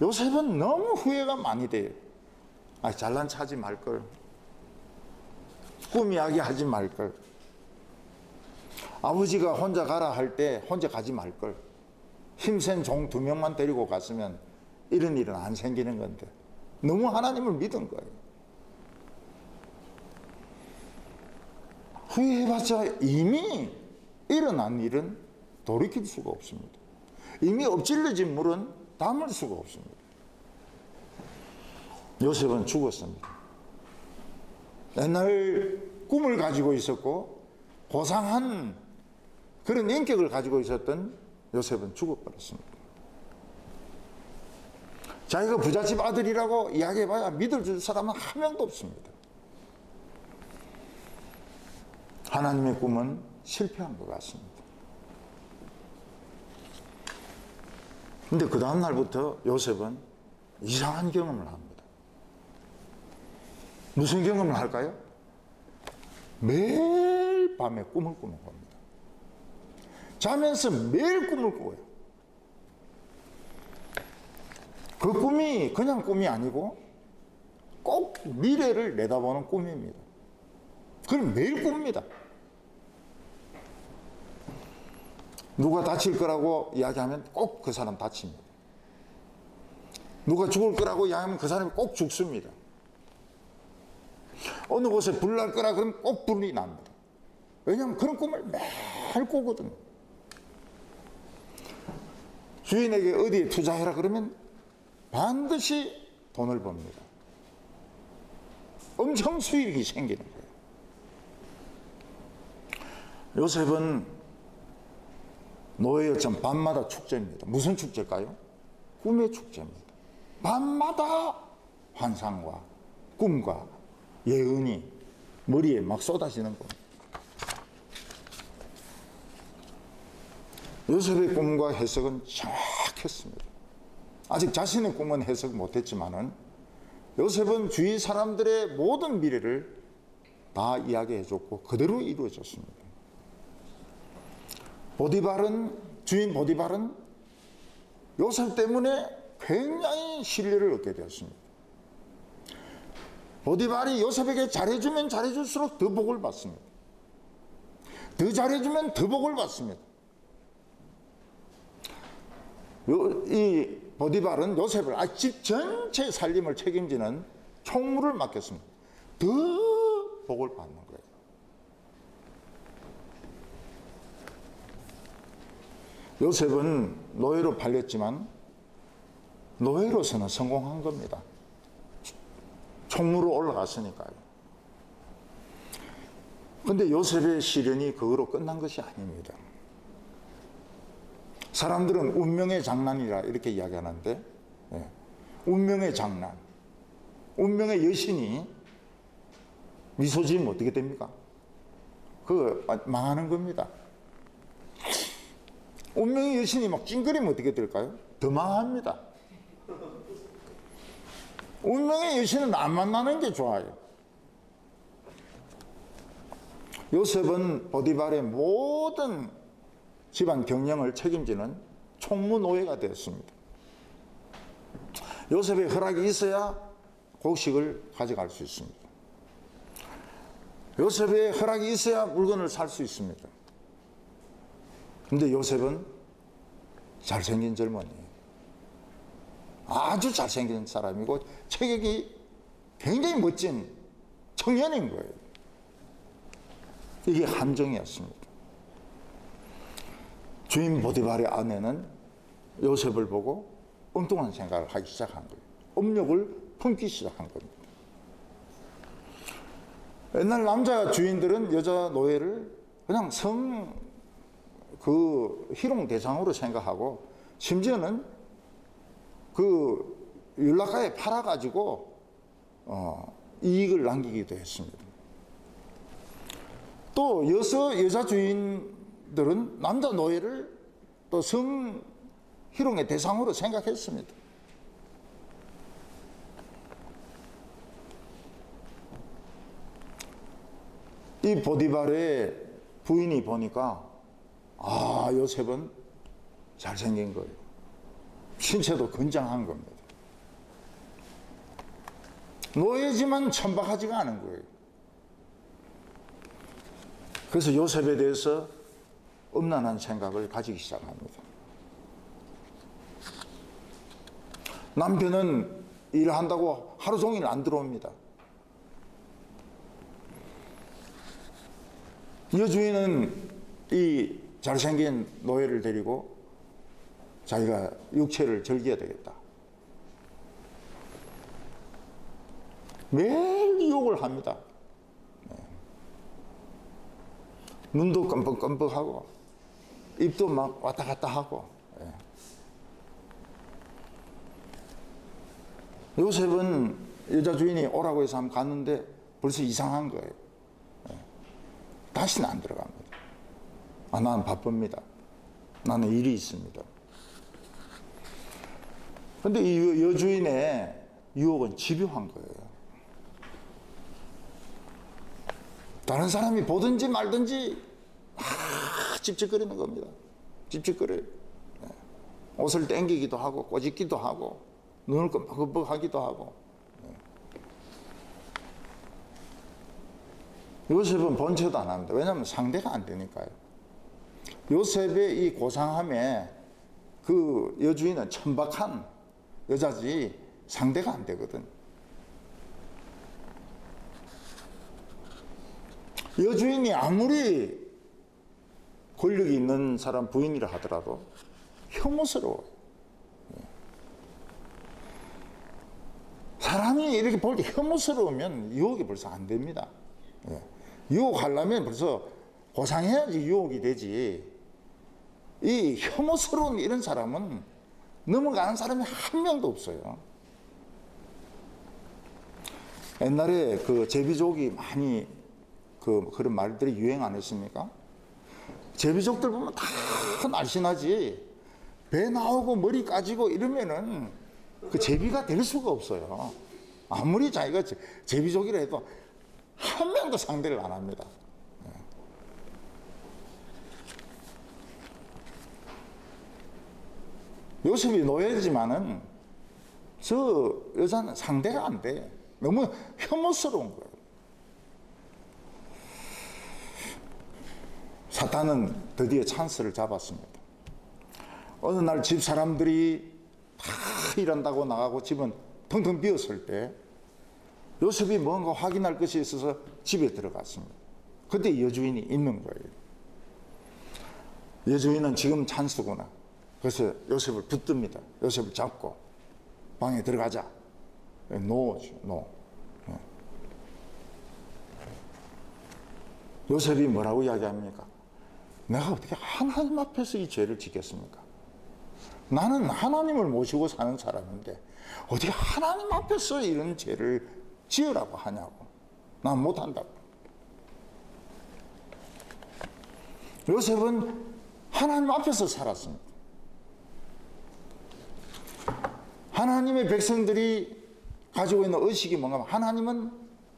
요셉은 너무 후회가 많이 돼요. 잘난 체 하지 말걸, 꿈 이야기하지 말걸, 아버지가 혼자 가라 할 때 혼자 가지 말걸, 힘센 종 2명만 데리고 갔으면 이런 일은 안 생기는 건데 너무 하나님을 믿은 거예요. 후회해봤자 이미 일어난 일은 돌이킬 수가 없습니다. 이미 엎질러진 물은 담을 수가 없습니다. 요셉은 죽었습니다. 옛날 꿈을 가지고 있었고 고상한 그런 인격을 가지고 있었던 요셉은 죽어버렸습니다. 자기가 부잣집 아들이라고 이야기해봐야 믿어줄 사람은 한 명도 없습니다. 하나님의 꿈은 실패한 것 같습니다. 근데 그 다음 날부터 요셉은 이상한 경험을 합니다. 무슨 경험을 할까요? 매일 밤에 꿈을 꾸는 겁니다. 자면서 매일 꿈을 꿔요. 그 꿈이 그냥 꿈이 아니고 꼭 미래를 내다보는 꿈입니다. 그럼 매일 꿉니다. 누가 다칠 거라고 이야기하면 꼭 그 사람 다칩니다. 누가 죽을 거라고 이야기하면 그 사람이 꼭 죽습니다. 어느 곳에 불 날 거라 그러면 꼭 불이 납니다. 왜냐하면 그런 꿈을 매일 꾸거든요. 주인에게 어디에 투자해라 그러면 반드시 돈을 법니다. 엄청 수익이 생기는 거예요. 요셉은 노예였지만 밤마다 축제입니다. 무슨 축제일까요? 꿈의 축제입니다. 밤마다 환상과 꿈과 예언이 머리에 막 쏟아지는 겁니다. 요셉의 꿈과 해석은 정확했습니다. 아직 자신의 꿈은 해석 못했지만은 요셉은 주위 사람들의 모든 미래를 다 이야기해줬고 그대로 이루어졌습니다. 주인 보디발은 요셉 때문에 굉장히 신뢰를 얻게 되었습니다. 보디발이 요셉에게 잘해주면 잘해줄수록 더 복을 받습니다. 더 잘해주면 더 복을 받습니다. 이 보디발은 요셉을 집 전체 살림을 책임지는 총무를 맡겼습니다. 더 복을 받는 거예요. 요셉은 노예로 팔렸지만 노예로서는 성공한 겁니다. 총무로 올라갔으니까요. 근데 요셉의 시련이 그거로 끝난 것이 아닙니다. 사람들은 운명의 장난이라 이렇게 이야기하는데, 운명의 장난, 운명의 여신이 미소 지으면 어떻게 됩니까? 그거 망하는 겁니다. 운명의 여신이 막 찡그리면 어떻게 될까요? 더 망합니다. 운명의 여신은 안 만나는 게 좋아요. 요셉은 보디발의 모든 집안 경영을 책임지는 총무 노예가 되었습니다. 요셉의 허락이 있어야 곡식을 가져갈 수 있습니다. 요셉의 허락이 있어야 물건을 살 수 있습니다. 근데 요셉은 잘생긴 젊은이에요. 아주 잘생긴 사람이고 체격이 굉장히 멋진 청년인 거예요. 이게 함정이었습니다. 주인 보디발의 아내는 요셉을 보고 엉뚱한 생각을 하기 시작한 거예요. 음욕을 품기 시작한 겁니다. 옛날 남자 주인들은 여자 노예를 그냥 희롱 대상으로 생각하고 심지어는 그 윤락가에 팔아가지고 이익을 남기기도 했습니다. 또 여자 주인들은 남자 노예를 또 희롱의 대상으로 생각했습니다. 이 보디발의 부인이 보니까 요셉은 잘생긴 거예요. 신체도 건장한 겁니다. 노예지만 천박하지가 않은 거예요. 그래서 요셉에 대해서 음란한 생각을 가지기 시작합니다. 남편은 일한다고 하루 종일 안 들어옵니다. 여주인은 이 잘생긴 노예를 데리고 자기가 육체를 즐겨야 되겠다. 매일 유혹을 합니다. 눈도 껌뻑껌뻑하고 입도 막 왔다 갔다 하고. 요셉은 여자 주인이 오라고 해서 한번 갔는데 벌써 이상한 거예요. 다시는 안 들어갑니다. 나는 바쁩니다. 나는 일이 있습니다. 근데 이 여주인의 유혹은 집요한 거예요. 다른 사람이 보든지 말든지 찝찝거리는 겁니다. 찝찝거려요. 옷을 땡기기도 하고 꼬집기도 하고 눈을 끔뻑끔뻑하기도 하고. 요셉은 본체도 안 합니다. 왜냐하면 상대가 안 되니까요. 요셉의 이 고상함에 그 여주인은 천박한 여자지 상대가 안 되거든. 여주인이 아무리 권력이 있는 사람 부인이라 하더라도 혐오스러워요. 사람이 이렇게 볼 때 혐오스러우면 유혹이 벌써 안 됩니다. 유혹하려면 벌써 고상해야지 유혹이 되지. 이 혐오스러운 이런 사람은 넘어가는 사람이 한 명도 없어요. 옛날에 그 제비족이 많이 그런 말들이 유행 안 했습니까? 제비족들 보면 다 날씬하지. 배 나오고 머리 까지고 이러면은 그 제비가 될 수가 없어요. 아무리 자기가 제비족이라 해도 한 명도 상대를 안 합니다. 요셉이 노예지만은 저 여자는 상대가 안 돼. 너무 혐오스러운 거예요. 사탄은 드디어 찬스를 잡았습니다. 어느 날 집 사람들이 다 일한다고 나가고 집은 텅텅 비었을 때 요셉이 뭔가 확인할 것이 있어서 집에 들어갔습니다. 그때 여주인이 있는 거예요. 여주인은 지금 찬스구나. 그래서 요셉을 붙듭니다. 요셉을 잡고 방에 들어가자. 노죠, 노. 요셉이 뭐라고 이야기합니까? 내가 어떻게 하나님 앞에서 이 죄를 짓겠습니까? 나는 하나님을 모시고 사는 사람인데 어떻게 하나님 앞에서 이런 죄를 지으라고 하냐고. 난 못한다고. 요셉은 하나님 앞에서 살았습니다. 하나님의 백성들이 가지고 있는 의식이 뭔가 하면 하나님은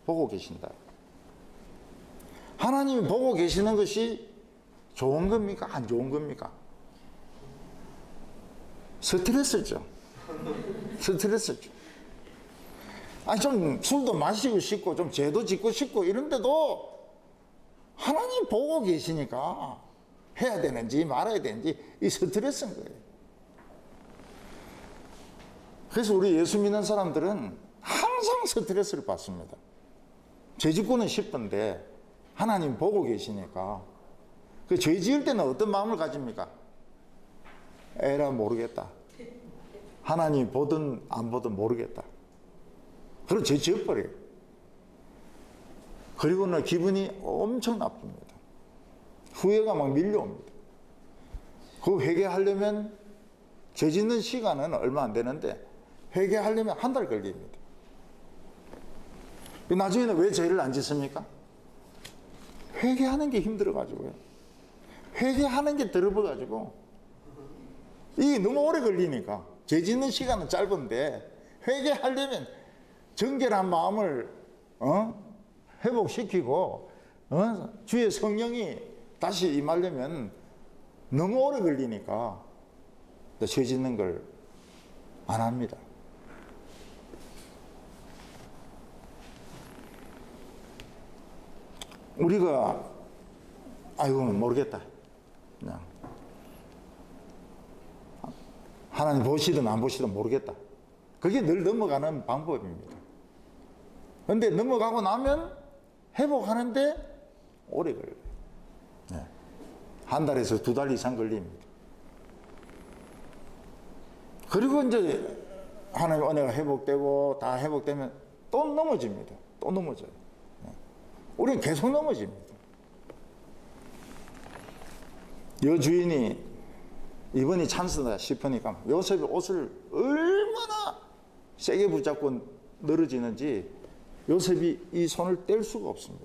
보고 계신다. 하나님이 보고 계시는 것이 좋은 겁니까? 안 좋은 겁니까? 스트레스죠. 스트레스죠. 아니, 좀 술도 마시고 싶고, 좀 죄도 짓고 싶고, 이런데도 하나님 보고 계시니까 해야 되는지 말아야 되는지 이 스트레스인 거예요. 그래서 우리 예수 믿는 사람들은 항상 스트레스를 받습니다. 죄 짓고는 싶은데 하나님 보고 계시니까 그 죄 지을 때는 어떤 마음을 가집니까? 에라 모르겠다. 하나님 보든 안 보든 모르겠다. 그럼 죄 지어버려요. 그리고는 기분이 엄청 나쁩니다. 후회가 막 밀려옵니다. 그 회개하려면 죄 짓는 시간은 얼마 안 되는데 회개하려면 한 달 걸립니다. 나중에는 왜 죄를 안 짓습니까? 회개하는 게 힘들어가지고요. 회개하는 게 더러워가지고 이게 너무 오래 걸리니까 죄 짓는 시간은 짧은데 회개하려면 정결한 마음을 회복시키고 주의 성령이 다시 임하려면 너무 오래 걸리니까 죄 짓는 걸 안 합니다. 우리가 아이고 모르겠다. 그냥 하나님 보시든 안 보시든 모르겠다. 그게 늘 넘어가는 방법입니다. 그런데 넘어가고 나면 회복하는데 오래 걸려요. 네. 한 달에서 두 달 이상 걸립니다. 그리고 이제 하나님 은혜가 회복되고 다 회복되면 또 넘어집니다. 또 넘어져요. 네. 우리는 계속 넘어집니다. 여주인이 이번이 찬스다 싶으니까 요셉이 옷을 얼마나 세게 붙잡고 늘어지는지 요셉이 이 손을 뗄 수가 없습니다.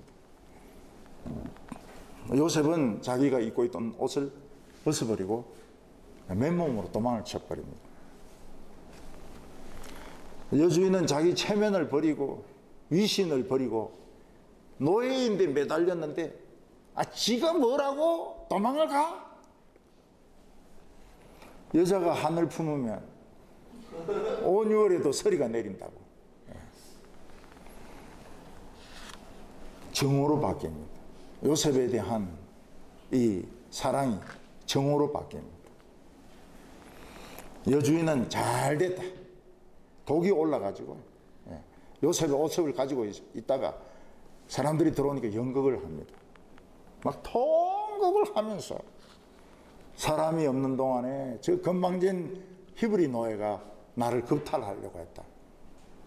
요셉은 자기가 입고 있던 옷을 벗어버리고 맨몸으로 도망을 쳐버립니다. 여주인은 자기 체면을 버리고 위신을 버리고 노예인데 매달렸는데 지가 뭐라고 도망을 가? 여자가 한을 품으면 온 6월에도 서리가 내린다고. 정오로 바뀝니다. 요셉에 대한 이 사랑이 정오로 바뀝니다. 여주인은 잘 됐다. 독이 올라가지고 요셉의 옷을 가지고 있다가 사람들이 들어오니까 연극을 합니다. 막 통곡을 하면서 사람이 없는 동안에 저 건방진 히브리 노예가 나를 겁탈하려고 했다.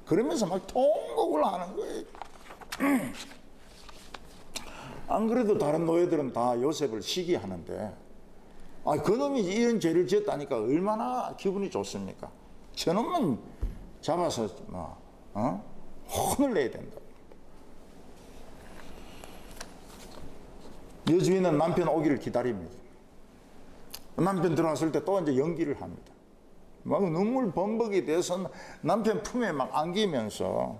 그러면서 막 통곡을 하는 거예요. 안 그래도 다른 노예들은 다 요셉을 시기하는데 그놈이 이런 죄를 지었다니까 얼마나 기분이 좋습니까? 저놈은 잡아서 혼을 내야 된다. 여주인은 남편 오기를 기다립니다. 남편 들어왔을 때 또 이제 연기를 합니다. 막 눈물 범벅이 돼서 남편 품에 막 안기면서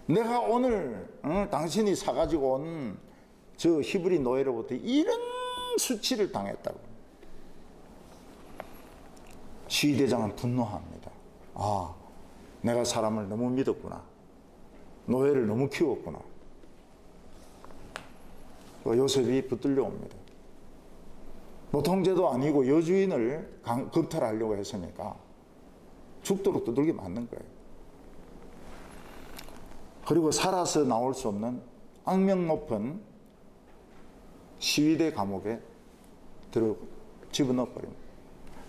내가 오늘 당신이 사가지고 온 저 히브리 노예로부터 이런 수치를 당했다고. 시위대장은 분노합니다. 내가 사람을 너무 믿었구나. 노예를 너무 키웠구나. 요셉이 붙들려 옵니다. 보통죄도 아니고 여주인을 겁탈하려고 했으니까 죽도록 두들겨 맞는 거예요. 그리고 살아서 나올 수 없는 악명 높은 시위대 감옥에 집어넣어 버립니다.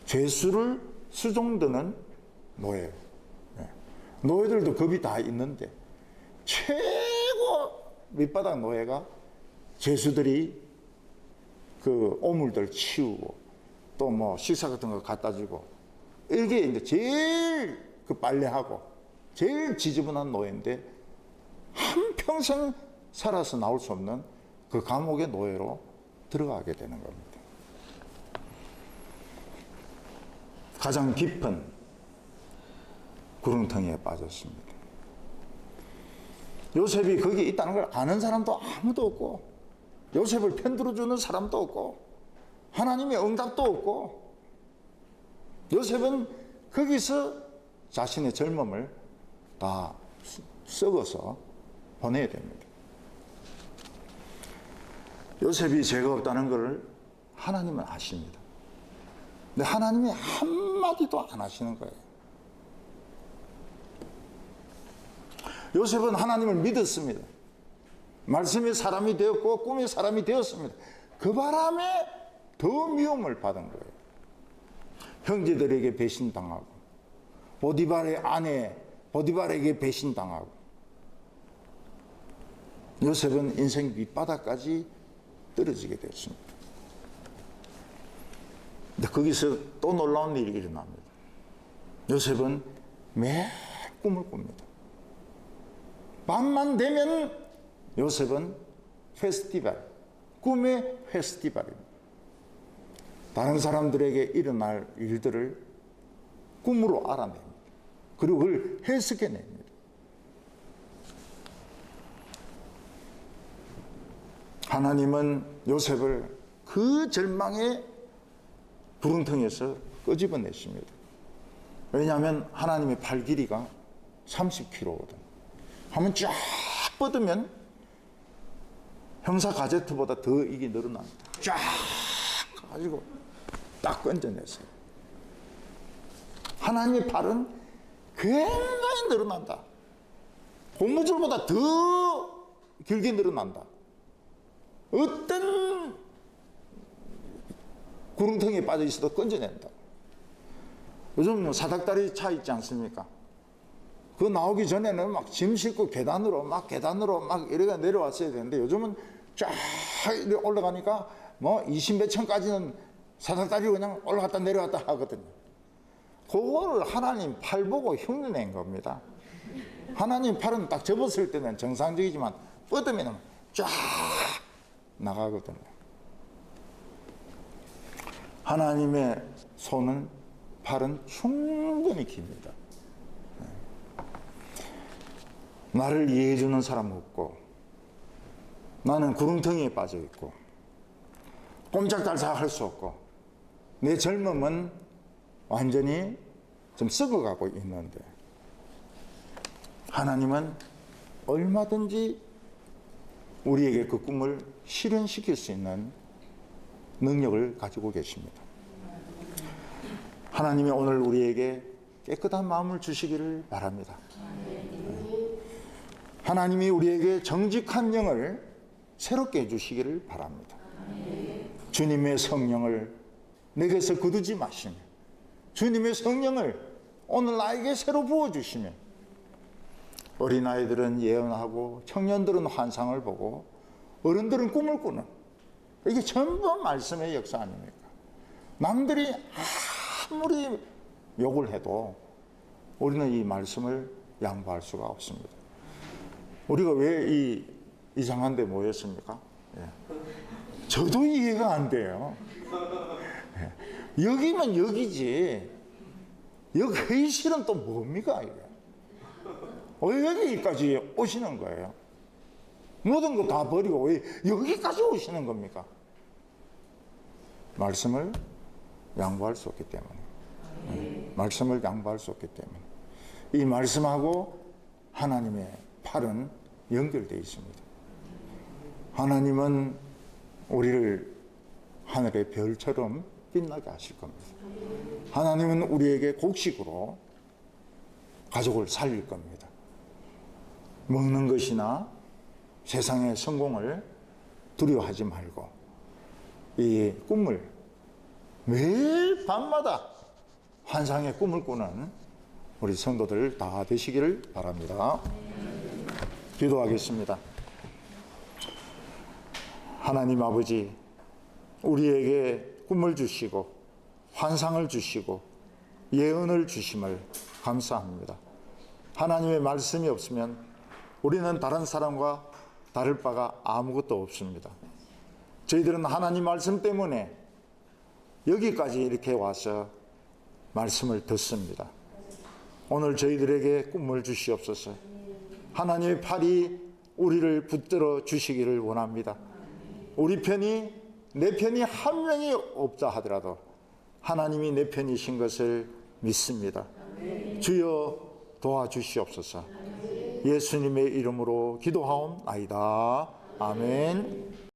죄수를 수종드는 노예예요. 노예들도 겁이 다 있는데 최고 밑바닥 노예가 죄수들이 그 오물들 치우고 또 뭐 식사 같은 거 갖다 주고 이게 이제 제일 그 빨래하고 제일 지저분한 노예인데 한평생 살아서 나올 수 없는 그 감옥의 노예로 들어가게 되는 겁니다. 가장 깊은 구렁텅이에 빠졌습니다. 요셉이 거기에 있다는 걸 아는 사람도 아무도 없고 요셉을 편들어주는 사람도 없고 하나님의 응답도 없고 요셉은 거기서 자신의 젊음을 다 썩어서 보내야 됩니다. 요셉이 죄가 없다는 걸 하나님은 아십니다. 근데 하나님이 한마디도 안 하시는 거예요. 요셉은 하나님을 믿었습니다. 말씀의 사람이 되었고 꿈의 사람이 되었습니다. 그 바람에 더 미움을 받은 거예요. 형제들에게 배신당하고 보디발의 아내 보디발에게 배신당하고 요셉은 인생 밑바닥까지 떨어지게 되었습니다. 근데 거기서 또 놀라운 일이 일어납니다. 요셉은 매일 꿈을 꿉니다. 밤만 되면 요셉은 페스티벌, 꿈의 페스티벌입니다. 다른 사람들에게 일어날 일들을 꿈으로 알아냅니다. 그리고 그걸 해석해냅니다. 하나님은 요셉을 그 절망의 구렁텅이에서 끄집어내십니다. 왜냐하면 하나님의 팔 길이가 30km거든. 한번 쫙 뻗으면 형사 가제트보다 더 이게 늘어납니다. 쫙 가지고 딱 건져냈어요. 하나님의 팔은 굉장히 늘어난다. 고무줄보다 더 길게 늘어난다. 어떤 구렁텅이에 빠져 있어도 건져낸다. 요즘 사닥다리 차 있지 않습니까? 그거 나오기 전에는 막 짐 싣고 계단으로 막 이래가 내려왔어야 되는데 요즘은 쫙 올라가니까 뭐 20몇 층까지는 사닥다리로 그냥 올라갔다 내려왔다 하거든요. 그거를 하나님 팔 보고 흉내낸 겁니다. 하나님 팔은 딱 접었을 때는 정상적이지만 뻗으면 쫙 나가거든요. 하나님의 손은 팔은 충분히 깁니다. 나를 이해해 주는 사람 없고 나는 구렁텅이에 빠져 있고 꼼짝달싹 할 수 없고 내 젊음은 완전히 좀 썩어가고 있는데 하나님은 얼마든지 우리에게 그 꿈을 실현시킬 수 있는 능력을 가지고 계십니다. 하나님이 오늘 우리에게 깨끗한 마음을 주시기를 바랍니다. 하나님이 우리에게 정직한 영을 새롭게 해주시기를 바랍니다. 주님의 성령을 내게서 거두지 마시며 주님의 성령을 오늘 나에게 새로 부어주시면 어린아이들은 예언하고 청년들은 환상을 보고 어른들은 꿈을 꾸는, 이게 전부 말씀의 역사 아닙니까? 남들이 아무리 욕을 해도 우리는 이 말씀을 양보할 수가 없습니다. 우리가 왜 이 이상한 데 모였습니까? 저도 이해가 안 돼요. 여기면 여기지, 여기 회의실은 또 뭡니까 이게? 왜 여기까지 오시는 거예요? 모든 거 다 버리고 왜 여기까지 오시는 겁니까? 말씀을 양보할 수 없기 때문에. 말씀을 양보할 수 없기 때문에. 이 말씀하고 하나님의 팔은 연결되어 있습니다. 하나님은 우리를 하늘의 별처럼 빛나게 하실 겁니다. 하나님은 우리에게 곡식으로 가족을 살릴 겁니다. 먹는 것이나 세상의 성공을 두려워하지 말고 이 꿈을 매일 밤마다 환상의 꿈을 꾸는 우리 성도들 다 되시기를 바랍니다. 기도하겠습니다. 하나님 아버지, 우리에게 꿈을 주시고 환상을 주시고 예언을 주심을 감사합니다. 하나님의 말씀이 없으면 우리는 다른 사람과 다를 바가 아무것도 없습니다. 저희들은 하나님 말씀 때문에 여기까지 이렇게 와서 말씀을 듣습니다. 오늘 저희들에게 꿈을 주시옵소서. 하나님의 팔이 우리를 붙들어 주시기를 원합니다. 우리 편이, 내 편이 한 명이 없다 하더라도 하나님이 내 편이신 것을 믿습니다. 주여 도와주시옵소서. 예수님의 이름으로 기도하옵나이다. 아멘.